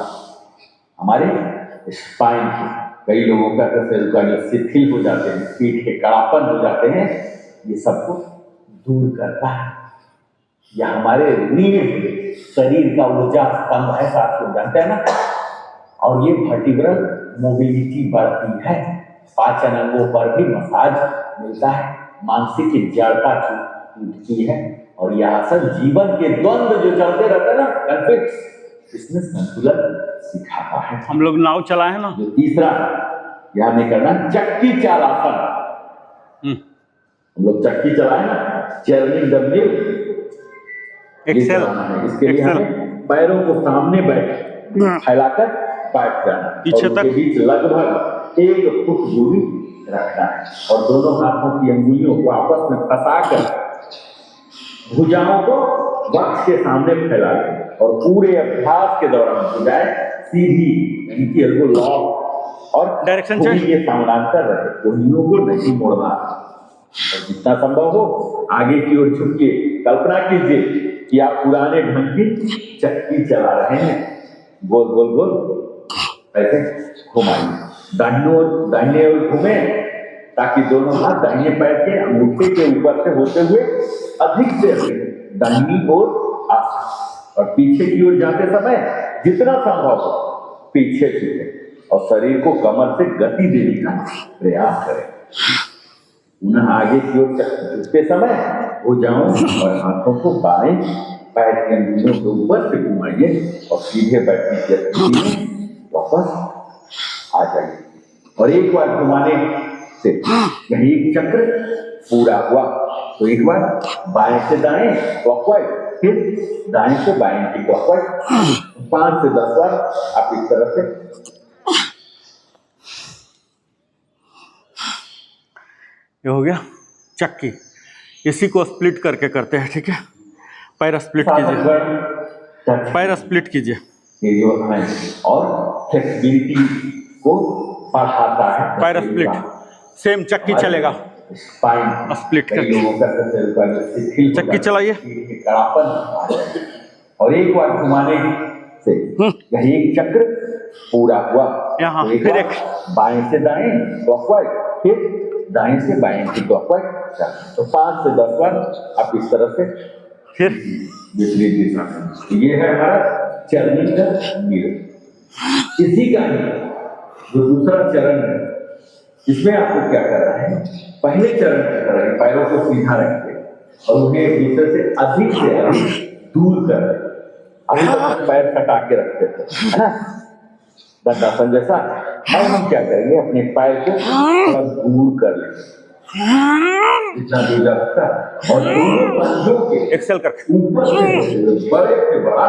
हमारे स्पाइन कई लोगों का शरीर का जो शिथिल हो जाते हैं, पीठ के कड़ापन हो जाते हैं, ये सबको दूर करता है। यह हमारे रीढ़ शरीर का ऊर्जा स्तंभ है, साथ लोग जानते हैं ना। और ये वर्टिब्रल मोबिलिटी बढ़ती है, पाचन अंगों पर भी मसाज मिलता है, मानसिक जड़ता टूटती है और यह आसन जीवन के द्वंद्व जो चलते रहते हैं ना, कॉन्फ्लिक्ट, इसमें संतुलन सिखाता है। हम लोग नाव चलाए हैं ना। जो तीसरा यह हमें करना चक्की चाल आसन। हम लोग चक्की चलाए ना, चेयरिंग द व्हील, एक्सेल है। इसके लिए हमें पैरों को सामने फैलाकर बैठ जाना, पीछे तक बीच लगभग 1 फुट दूरी रखना है और दोनों हाथों की अंगुलियों को आपस में फंसाकर भुजाओं को वक्ष के सामने फैला दें और पूरे अभ्यास के दौरान भुजाएं सीधी, यानी कि एल्बो लॉक और डायरेक्शन के समानांतर रहे, कोहनियों को नहीं मोड़ना और जितना संभव हो आगे की ओर झुकिए। कल्पना कीजिए कि आप पुराने ढंग की चक्की चला रहे हैं, गोल गोल गोल ऐसे घुमाइए, दाहिने ओर घूमे ताकि दोनों हाथ दाहिने पैर के अंगूठे के ऊपर से होते हुए अधिक से अधिक दाहिनी ओर आ और पीछे की ओर जाते समय जितना संभव हो पीछे झुके और शरीर को कमर से गति देने का प्रयास करें। पुनः आगे की ओर झुकते समय भुजाओं और हाथों को बाएं पैर के अंगुलियों के ऊपर से घुमाइए और सीधे बैठने की स्थिति में वापस आ जाइए। और एक बार घुमाने से यही एक चक्र पूरा हुआ तो एक बार बाएं से दाएं क्लॉकवाइज, फिर दाएं से बाएं की क्लॉकवाइज 5 से 10 बार आप इस तरह से। ये हो गया चक्की। इसी को स्प्लिट करके करते हैं, ठीक है। पैर स्प्लिट कीजिए, पैर स्प्लिट कीजिए। ये जो है और फ्लेक्सिबिलिटी को बढ़ाता है। पैर स्प्लिट सेम चक्की चलेगा, स्पाइन स्प्लिट कई लोगों का चक्की चलाइए। कड़ापन आ जाए। और एक बार घुमाने से यही एक चक्र पूरा हुआ यहाँ तो फिर एक बाएं से दाएं क्लॉकवाइज, फिर दाएं से बाएं की क्लॉकवाइज, तो 5 से 10 बार आप इस तरह से फिर विपरीत दिशा में। ये है हमारा चलने का मिरर। इसी का जो दूसरा चरण है इसमें आपको क्या करना है, पहले चरण में कर रहे हैं पैरों को सीधा रखिए और उन्हें एक दूसरे से अधिक दूर कर रहे। अभी तक पैर सटा के रखते थे, है ना, दंडासन जैसा। अब हम क्या करेंगे, अपने पैर को थोड़ा दूर कर लेंगे, इतना दूर जा सकता है। और दोनों पंजों के एक्सेल कर ऊपर से बड़े से बड़ा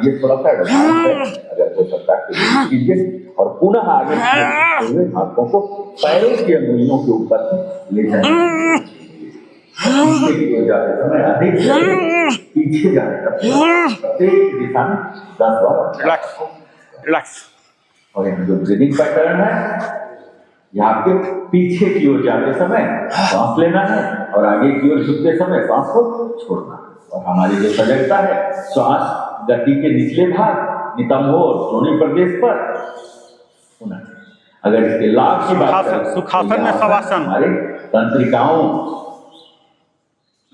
ये थोड़ा सा एडवांस है, अगर हो सकता है कीजिए। और पुनः आगे हुए हाथों को पैरों की अंगुलियों के ऊपर ले जाएंगे। जाते समय अधिक पीछे जाने का प्रत्येक दिशा में 10 बार। रिलैक्स। और यहाँ जो ब्रीदिंग पैटर्न है, यहाँ के पीछे की ओर जाते समय सांस लेना है और आगे की ओर झुकते समय सांस को छोड़ना है। और हमारी जो सजगता है, श्वास गति के निचले भाग नितंब और श्रोणी प्रदेश पर होना चाहिए। अगर इसके लाभ की बात करें, सुखासन में शवासन हमारे तंत्रिकाओं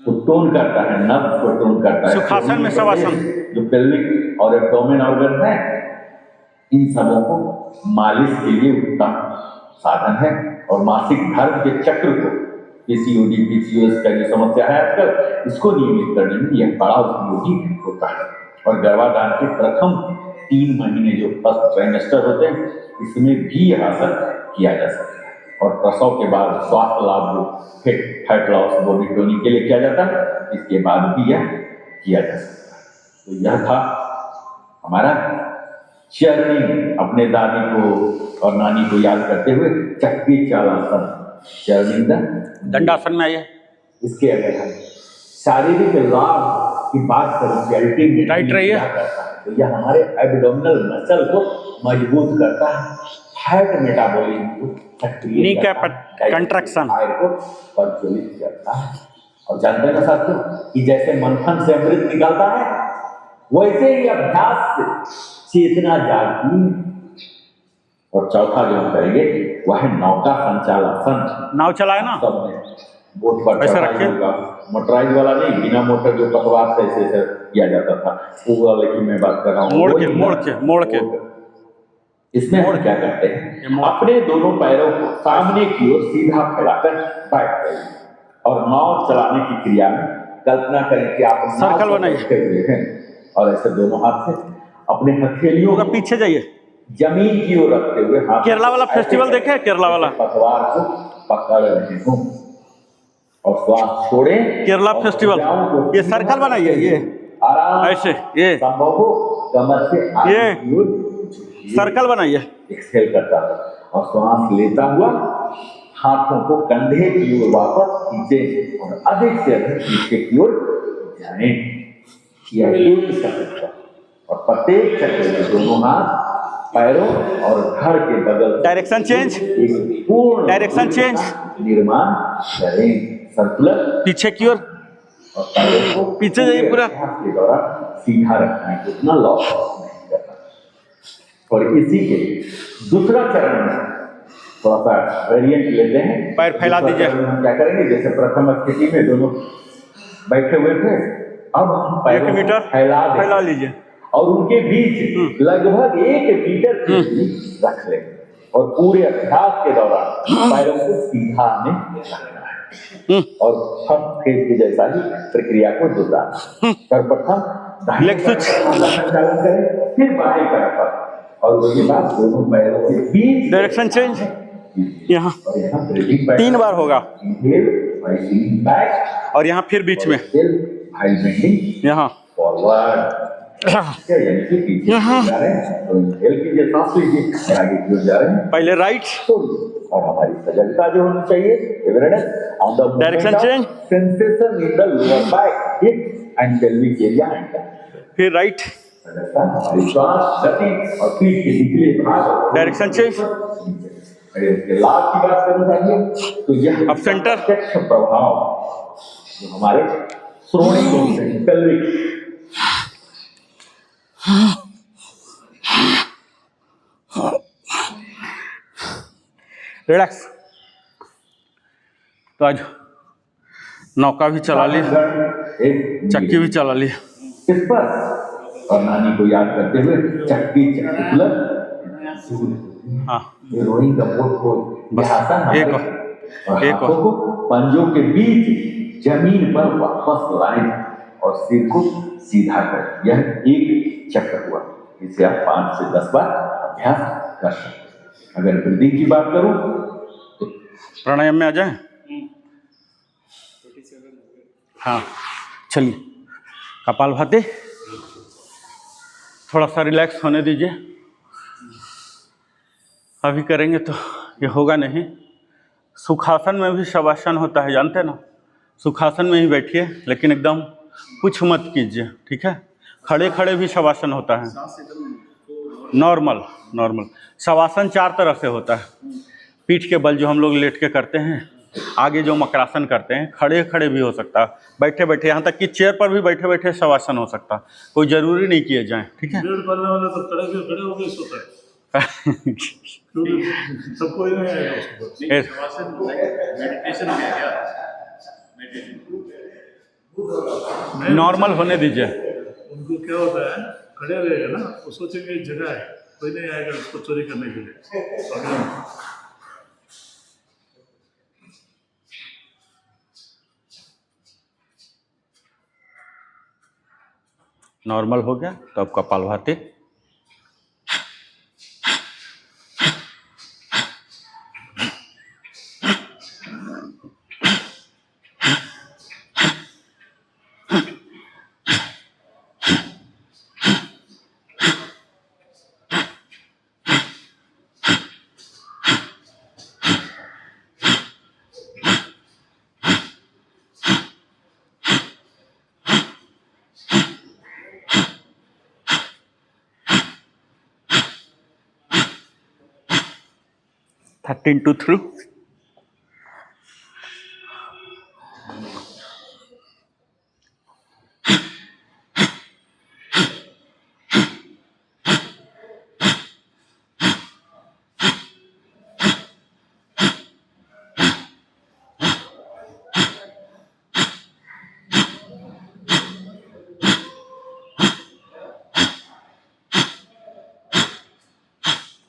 को टोन करता है, नर्व को टोन करता है। सुखासन में शवासन जो पेल्विक और एब्डोमेन ऑर्गन है, इन सबों को मालिश के लिए उत्तम साधन है। और मासिक धर्म के चक्र को, पीसीओडी पीसीओएस का जो समस्या है आजकल, इसको नियमित करने में यह बड़ा उपयोगी होता है। और गर्भाधान के प्रथम 3 महीने जो फर्स्ट ट्राइमेस्टर होते हैं, इसमें भी यह आसन किया जा सकता है। और प्रसव के बाद स्वास्थ्य लाभ जो फैट लॉस बॉडी टोनिंग के लिए किया जाता है, इसके बाद भी यह किया जा सकता है। तो यह था हमारा चरणी, अपने दादी को और नानी को याद करते हुए चक्की चालासन, चरणी दंडासन में आइए। इसके अगर हम शारीरिक लाभ की बात करें, अल्टीमेट राइट रहिए, तो यह हमारे एब्डोमिनल मसल को मजबूत करता है, फैट मेटाबॉलिज्म को नी का कंट्रैक्शन को प्रज्वलित करता है। और जानते हैं साथियों कि जैसे मंथन से अमृत निकलता है, वैसे ही अभ्यास से चेतना जागती। और चौथा जो हम करेंगे वह है नौका संचालन। नाव चलाए ना, सब में बोट पर ऐसा रखिए, मोटराइज वाला नहीं, बिना मोटर जो पतवार से ऐसे किया जाता था, वो वाले की मैं बात कर रहा हूँ। मोड़ के इसमें हम क्या करते हैं, अपने दोनों पैरों को सामने की ओर सीधा फैलाकर बैठ जाइए। और नाव चलाने की क्रिया में कल्पना करें कि आप सर्कल बनाइए हैं और ऐसे दोनों हाथ से अपने हथेलियों को पीछे जाइए, जमीन की ओर रखते हुए हाथ, केरला वाला फेस्टिवल देखे, केरला वाला पतवार को पकड़ रहे हो और श्वास छोड़े। केरला फेस्टिवल, ये सर्कल बनाइए, ये आराम ऐसे, ये संभव हो कमर से ये सर्कल बनाइए। एक्सहेल करता है और श्वास लेता हुआ हाथों को कंधे की ओर वापस खींचे और अधिक से अधिक पीछे की ओर जाएं। यह एक चक्र और प्रत्येक चक्र में दोनों हाथ पैरों और धड़ के बगल डायरेक्शन चेंज, एक पूर्ण डायरेक्शन चेंज निर्माण करें, सर्कुलर पीछे की ओर, और पैरों को पीछे जाइए पूरा के दौरान सीधा रखना है, उतना लॉस नहीं करना। और इसी के दूसरा चरण में थोड़ा सा वेरिएंट लेते हैं। पैर फैला दीजिए। हम क्या करेंगे, जैसे प्रथम स्थिति में दोनों बैठे हुए थे, अब हम 1 मीटर फैला लीजिए और उनके बीच लगभग 1 मीटर की दूरी रख लें और पूरे अभ्यास के दौरान पैरों को सीधा में रखना है और हम फेस की जैसा ही प्रक्रिया को दोहराना। सर्वप्रथम दाहिने पैर का संचालन करें, फिर बाएं पैर पर और उसके बाद दोनों पैरों के बीच डायरेक्शन चेंज यहाँ और यहाँ ब्रीथिंग पैटर्न 3 बार होगा इनहेल बाय लीनिंग बैक और यहाँ फिर बीच में बाय बेंडिंग यहाँ फॉरवर्ड। यानी कि पीछे यहाँ जा रहे हैं तो इनहेल कीजिए, सांस लीजिए, आगे की ओर जा रहे हैं पहले राइट और हमारी सजगता जो होनी चाहिए awareness on the direction change sensation in the lower back hip and pelvic area and फिर राइट हमारी श्वास गति और पीठ के निचले भाग डायरेक्शन चेंज इसके लाभ की बात करूं साथियों तो यह अब सेंटर प्रत्यक्ष प्रभाव जो हमारे श्रोणि पेल्विक रिलैक्स। तो आज नौका भी चला ली, चक्की भी चला ली। इस पर और नानी को याद करते हुए चक्की हाँ रोइंग का बस एक को पंजों के बीच जमीन पर वापस लाएं और सिर को सीधा करें। यह एक चक्र हुआ। इसे आप 5 से 10 बार अभ्यास कर सकते हैं। अगर ब्रीदिंग की बात करूं तो प्राणायाम में आ जाए। हाँ चलिए, कपालभाति थोड़ा सा रिलैक्स होने दीजिए। अभी करेंगे तो ये होगा नहीं। सुखासन में भी शवासन होता है, जानते हैं ना। सुखासन में ही बैठिए लेकिन एकदम कुछ मत कीजिए, ठीक है। खड़े खड़े भी शवासन होता है। नॉर्मल शवासन 4 तरह से होता है। पीठ के बल जो हम लोग लेट के करते हैं, आगे जो मकरासन करते हैं, खड़े खड़े भी हो सकता है, बैठे बैठे, यहाँ तक कि चेयर पर भी बैठे बैठे शवासन हो सकता है। कोई ज़रूरी नहीं किए जाएं, ठीक है। करने वाला तो खड़े हो गए सोता है। सब कोई नहीं आएगा उसको। मेडिटेशन में क्या? नॉर्मल होने दीजिए। उनको क्या होता है, खड़े रहेगा ना, वो सोचेंगे एक जगह है, कोई नहीं आएगा उसको चोरी करने के लिए। नॉर्मल हो गया तो अब kapalbhati. into through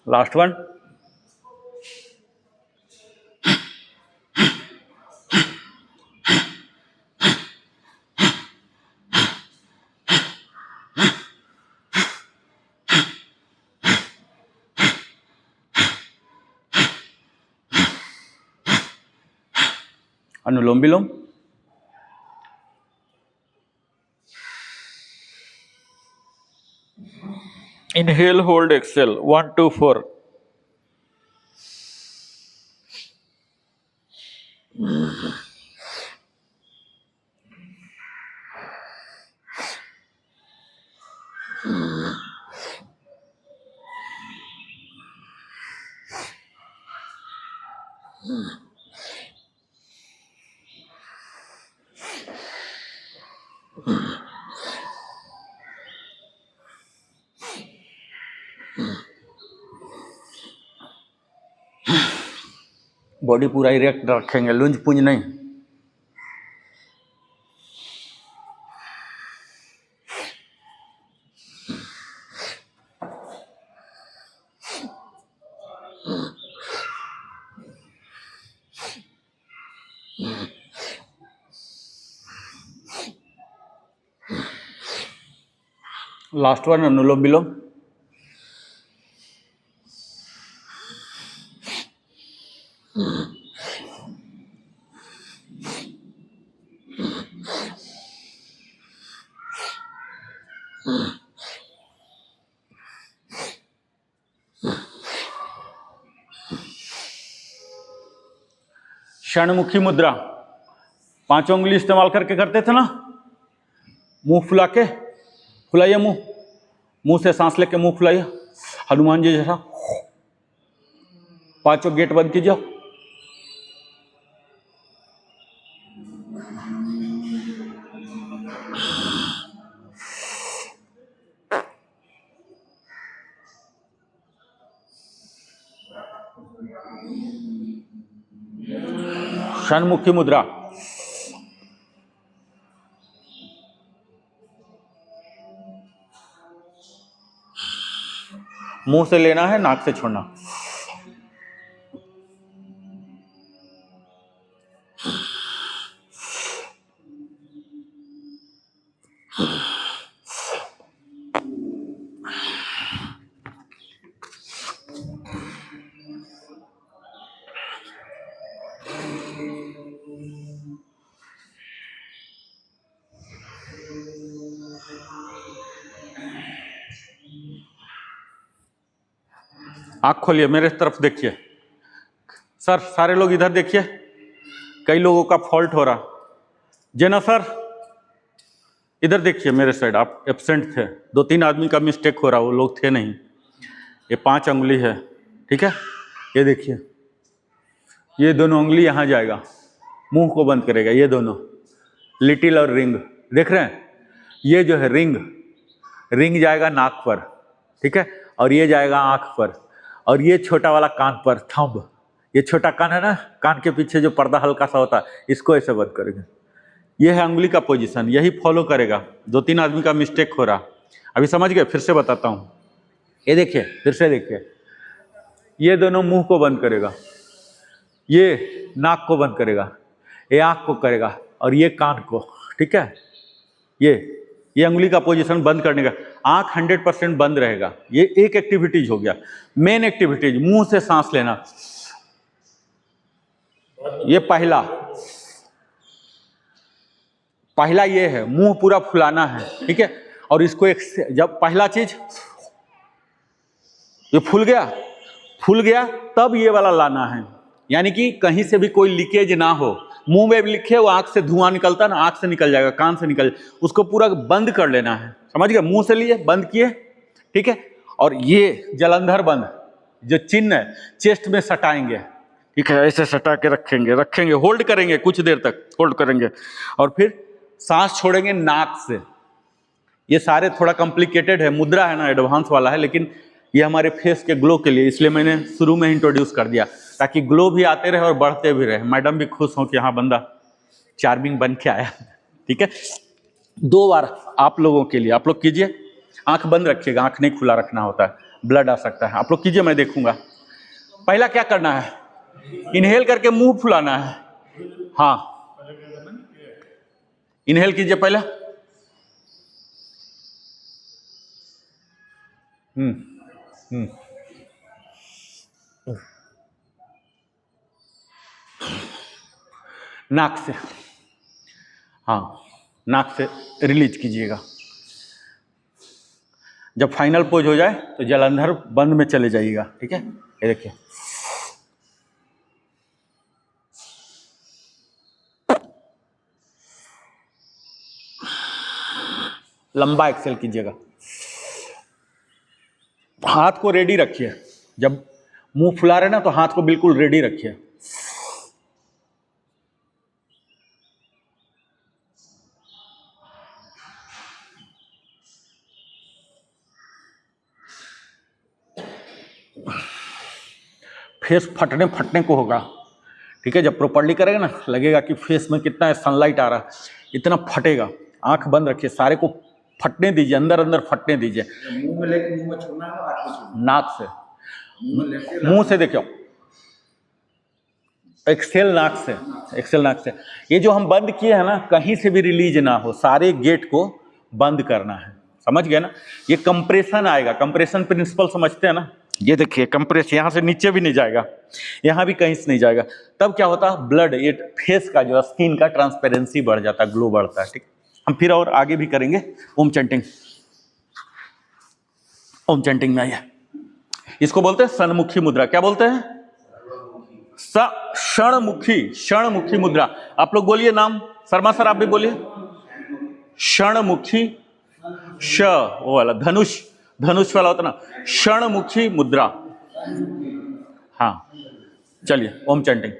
last one. अनुलोम विलोम। Inhale, hold, exhale. 1, 2, 4. बॉडी पूरा इरेक्ट रखेंगे, लुंज पुंज नहीं। लास्ट वन अनुलोम विलोम। षणमुखी मुद्रा, 5 उंगली इस्तेमाल करके करते थे ना, मुंह फुला के, फुलाइए मुंह, मुंह से सांस लेके मुंह फुलाइए, हनुमान जी जैसा। 5 गेट बंद कीजिए। षणमुखी मुद्रा। मुंह से लेना है, नाक से छोड़ना। आँख खोलिए, मेरे तरफ देखिए सर, सारे लोग इधर देखिए। कई लोगों का फॉल्ट हो रहा। जेना सर इधर देखिए मेरे साइड, आप एब्सेंट थे, 2-3 आदमी का मिस्टेक हो रहा, वो लोग थे नहीं। ये 5 उंगली है, ठीक है। ये देखिए, ये दोनों उंगली यहाँ जाएगा, मुंह को बंद करेगा। ये दोनों लिटिल और रिंग देख रहे हैं, ये जो है रिंग जाएगा नाक पर, ठीक है, और ये जाएगा आंख पर, और ये छोटा वाला कान पर, थंब। ये छोटा कान है ना, कान के पीछे जो पर्दा हल्का सा होता है, इसको ऐसे बंद करेंगे। ये है उंगली का पोजीशन, यही फॉलो करेगा। 2-3 आदमी का मिस्टेक हो रहा, अभी समझ गए? फिर से बताता हूँ। ये देखिए, फिर से देखिए, ये दोनों मुंह को बंद करेगा, ये नाक को बंद करेगा, ये आंख को करेगा, और ये कान को, ठीक है। ये उंगली का पोजीशन बंद करने का। आंख 100% बंद रहेगा। ये एक एक्टिविटीज हो गया। मेन एक्टिविटीज मुंह से सांस लेना, ये पहला ये है, मुंह पूरा फुलाना है, ठीक है। और इसको जब पहला चीज ये फूल गया तब ये वाला लाना है, यानी कि कहीं से भी कोई लीकेज ना हो। मुंह में भी लिखे, वो आंख से धुआं निकलता ना, आंख से निकल जाएगा, कान से निकल, उसको पूरा बंद कर लेना है। समझ गए? मुंह से लिए, बंद किए, ठीक है। और ये जलंधर बंद, जो चिन्ह है, चेस्ट में सटाएंगे, ठीक है, ऐसे सटा के रखेंगे, होल्ड करेंगे, कुछ देर तक होल्ड करेंगे, और फिर सांस छोड़ेंगे नाक से। ये सारे थोड़ा कॉम्प्लिकेटेड है, मुद्रा है ना, एडवांस वाला है, लेकिन ये हमारे फेस के ग्लो के लिए, इसलिए मैंने शुरू में इंट्रोड्यूस कर दिया, ताकि ग्लो भी आते रहे और बढ़ते भी रहे। मैडम भी खुश हो कि हाँ बंदा चार्मिंग बन के आया, ठीक है। 2 बार आप लोगों के लिए, आप लोग कीजिए, आंख बंद रखिएगा, आंख नहीं खुला रखना होता है, ब्लड आ सकता है। आप लोग कीजिए, मैं देखूंगा। पहला क्या करना है, इनहेल करके मुंह फुलाना है। हाँ, इनहेल कीजिए पहला। नाक से, हाँ, नाक से रिलीज कीजिएगा। जब फाइनल पोज हो जाए तो जलंधर बंद में चले जाइएगा, ठीक है। ये देखिए, लंबा एक्सेल कीजिएगा। हाथ को रेडी रखिए, जब मुंह फुला रहे ना तो हाथ को बिल्कुल रेडी रखिए। फेस फटने को होगा, ठीक है। जब प्रॉपर्ली करेगा ना, लगेगा कि फेस में कितना सनलाइट आ रहा है, इतना फटेगा। आंख बंद रखिए, सारे को फटने दीजिए, अंदर फटने दीजिए। मुंह में लेके मुंह में छोड़ना है, आंख में छोड़ना है। नाक से, मुंह से देखियो, एक्सेल नाक से। ये जो हम बंद किए हैं ना, कहीं से भी रिलीज ना हो, सारे गेट को बंद करना है। समझ गए ना? ये कंप्रेशन आएगा, कंप्रेशन प्रिंसिपल समझते हैं ना? ये देखिए, कंप्रेस यहाँ से नीचे भी नहीं जाएगा, यहाँ भी कहीं से नहीं जाएगा। तब क्या होता है, ब्लड, ये फेस का जो स्किन का ट्रांसपेरेंसी बढ़ जाता है, ग्लो बढ़ता है, ठीक। हम फिर और आगे भी करेंगे ओम चैंटिंग। ओम चैंटिंग में आइए। इसको बोलते हैं सन्मुखी मुद्रा। क्या बोलते हैं? क्षणमुखी मुद्रा। आप लोग बोलिए नाम। शर्मा सर आप भी बोलिए। क्षणमुखी, श वो वाला धनुष वाला होता ना, क्षणमुखी मुद्रा। हाँ चलिए ओम चैंटिंग।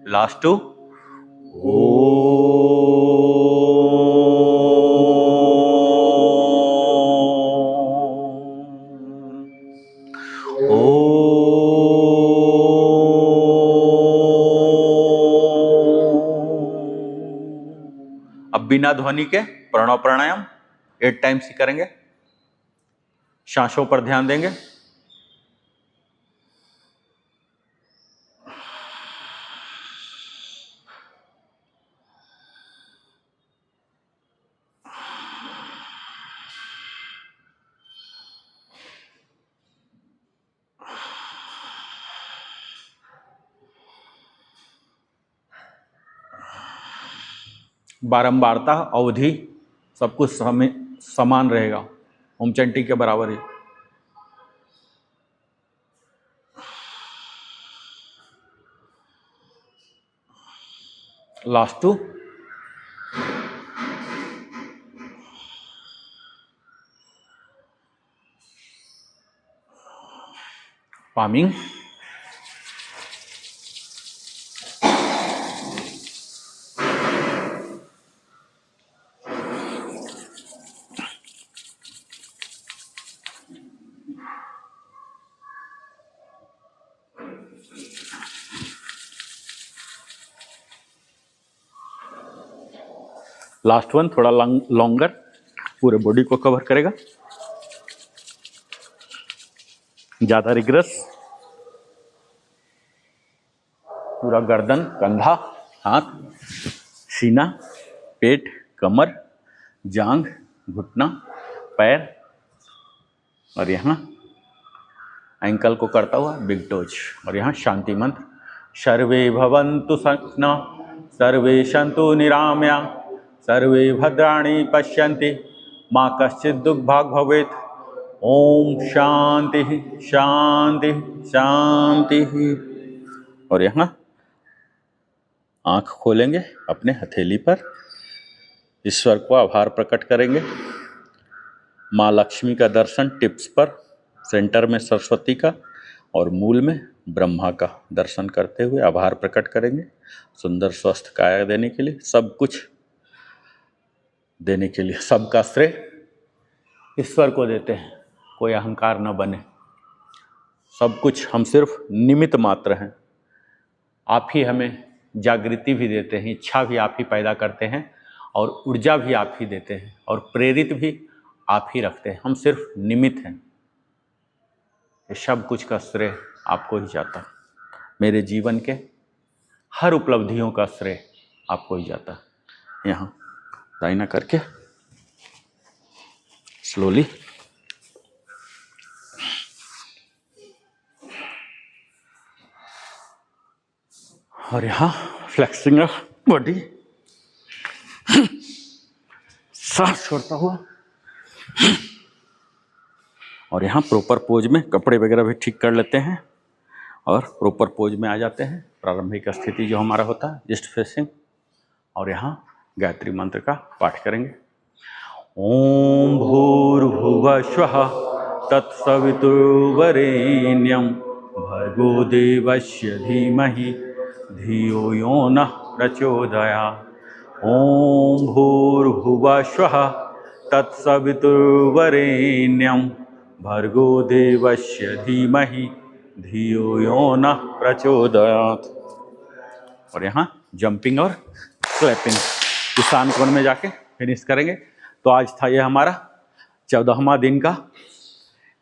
लास्ट टू अब बिना ध्वनि के प्रणव प्राणायाम 8 टाइम्स ही करेंगे। सांसों पर ध्यान देंगे। बारंबारता, अवधि सब कुछ समान रहेगा, ओम चैंटिंग के बराबर ही। Last two palming. Last one थोड़ा लॉन्गर, पूरे बॉडी को कवर करेगा, ज्यादा रिग्रेस। पूरा गर्दन, कंधा, हाथ, सीना, पेट, कमर, जांघ, घुटना, पैर और यहाँ एंकल को करता हुआ बिग टोज। और यहाँ शांति मंत्र, सर्वे भवन्तु सुखिनः, सर्वे सन्तु निरामया, सर्वे भद्राणि पश्यन्ति, मा कश्चित् दुःखभाग् भवेत्। ओम शांति शांति शांति। और यहाँ आंख खोलेंगे अपने हथेली पर, ईश्वर को आभार प्रकट करेंगे। माँ लक्ष्मी का दर्शन टिप्स पर, सेंटर में सरस्वती का और मूल में ब्रह्मा का दर्शन करते हुए आभार प्रकट करेंगे। सुंदर स्वस्थ काया देने के लिए, सब कुछ देने के लिए, सबका श्रेय ईश्वर को देते हैं। कोई अहंकार न बने, सब कुछ हम सिर्फ निमित्त मात्र हैं। आप ही हमें जागृति भी देते हैं, इच्छा भी आप ही पैदा करते हैं और ऊर्जा भी आप ही देते हैं और प्रेरित भी आप ही रखते हैं। हम सिर्फ निमित्त हैं। ये सब कुछ का श्रेय आपको ही जाता है। मेरे जीवन के हर उपलब्धियों का श्रेय आपको ही जाता है। यहाँ दाहिना करके स्लोली और यहाँ फ्लेक्सिंग ऑफ बॉडी, सांस छोड़ता हुआ और यहाँ प्रॉपर पोज में कपड़े वगैरह भी ठीक कर लेते हैं और प्रॉपर पोज में आ जाते हैं। प्रारंभिक स्थिति जो हमारा होता है ईस्ट फेसिंग। और यहाँ गायत्री मंत्र का पाठ करेंगे। ओम भूर्भुवः स्वः तत्सवितुर्वरेण्यं भर्गो देवस्य धीमहि धियो यो नः प्रचोदयात्। ओम भूर्भुवः स्वः तत्सवितुर्वरेण्यं भर्गो देवस्य धीमहि धियो यो नः प्रचोदयात्। और यहाँ जंपिंग और क्लैपिंग किसान कोण में जाके फिनिश करेंगे। तो आज था ये हमारा 14वां दिन का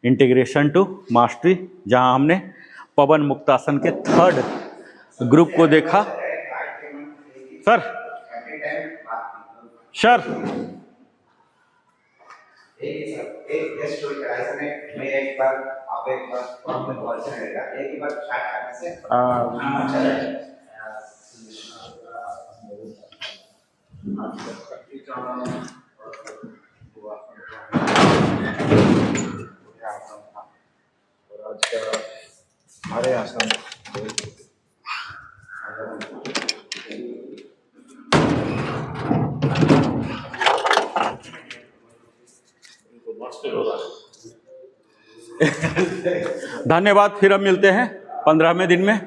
इंटीग्रेशन टू मास्टरी, जहाँ हमने पवन मुक्तासन के 3rd ग्रुप को देखा। सर एक स्टोरी का ऐसा नहीं, मैं एक बार आप एक बार कॉल से रहेगा, एक ही बार स्टार्ट करने से अच्छा रहेगा। हमारे आश्रम धन्यवाद। फिर अब मिलते हैं 15वें दिन में।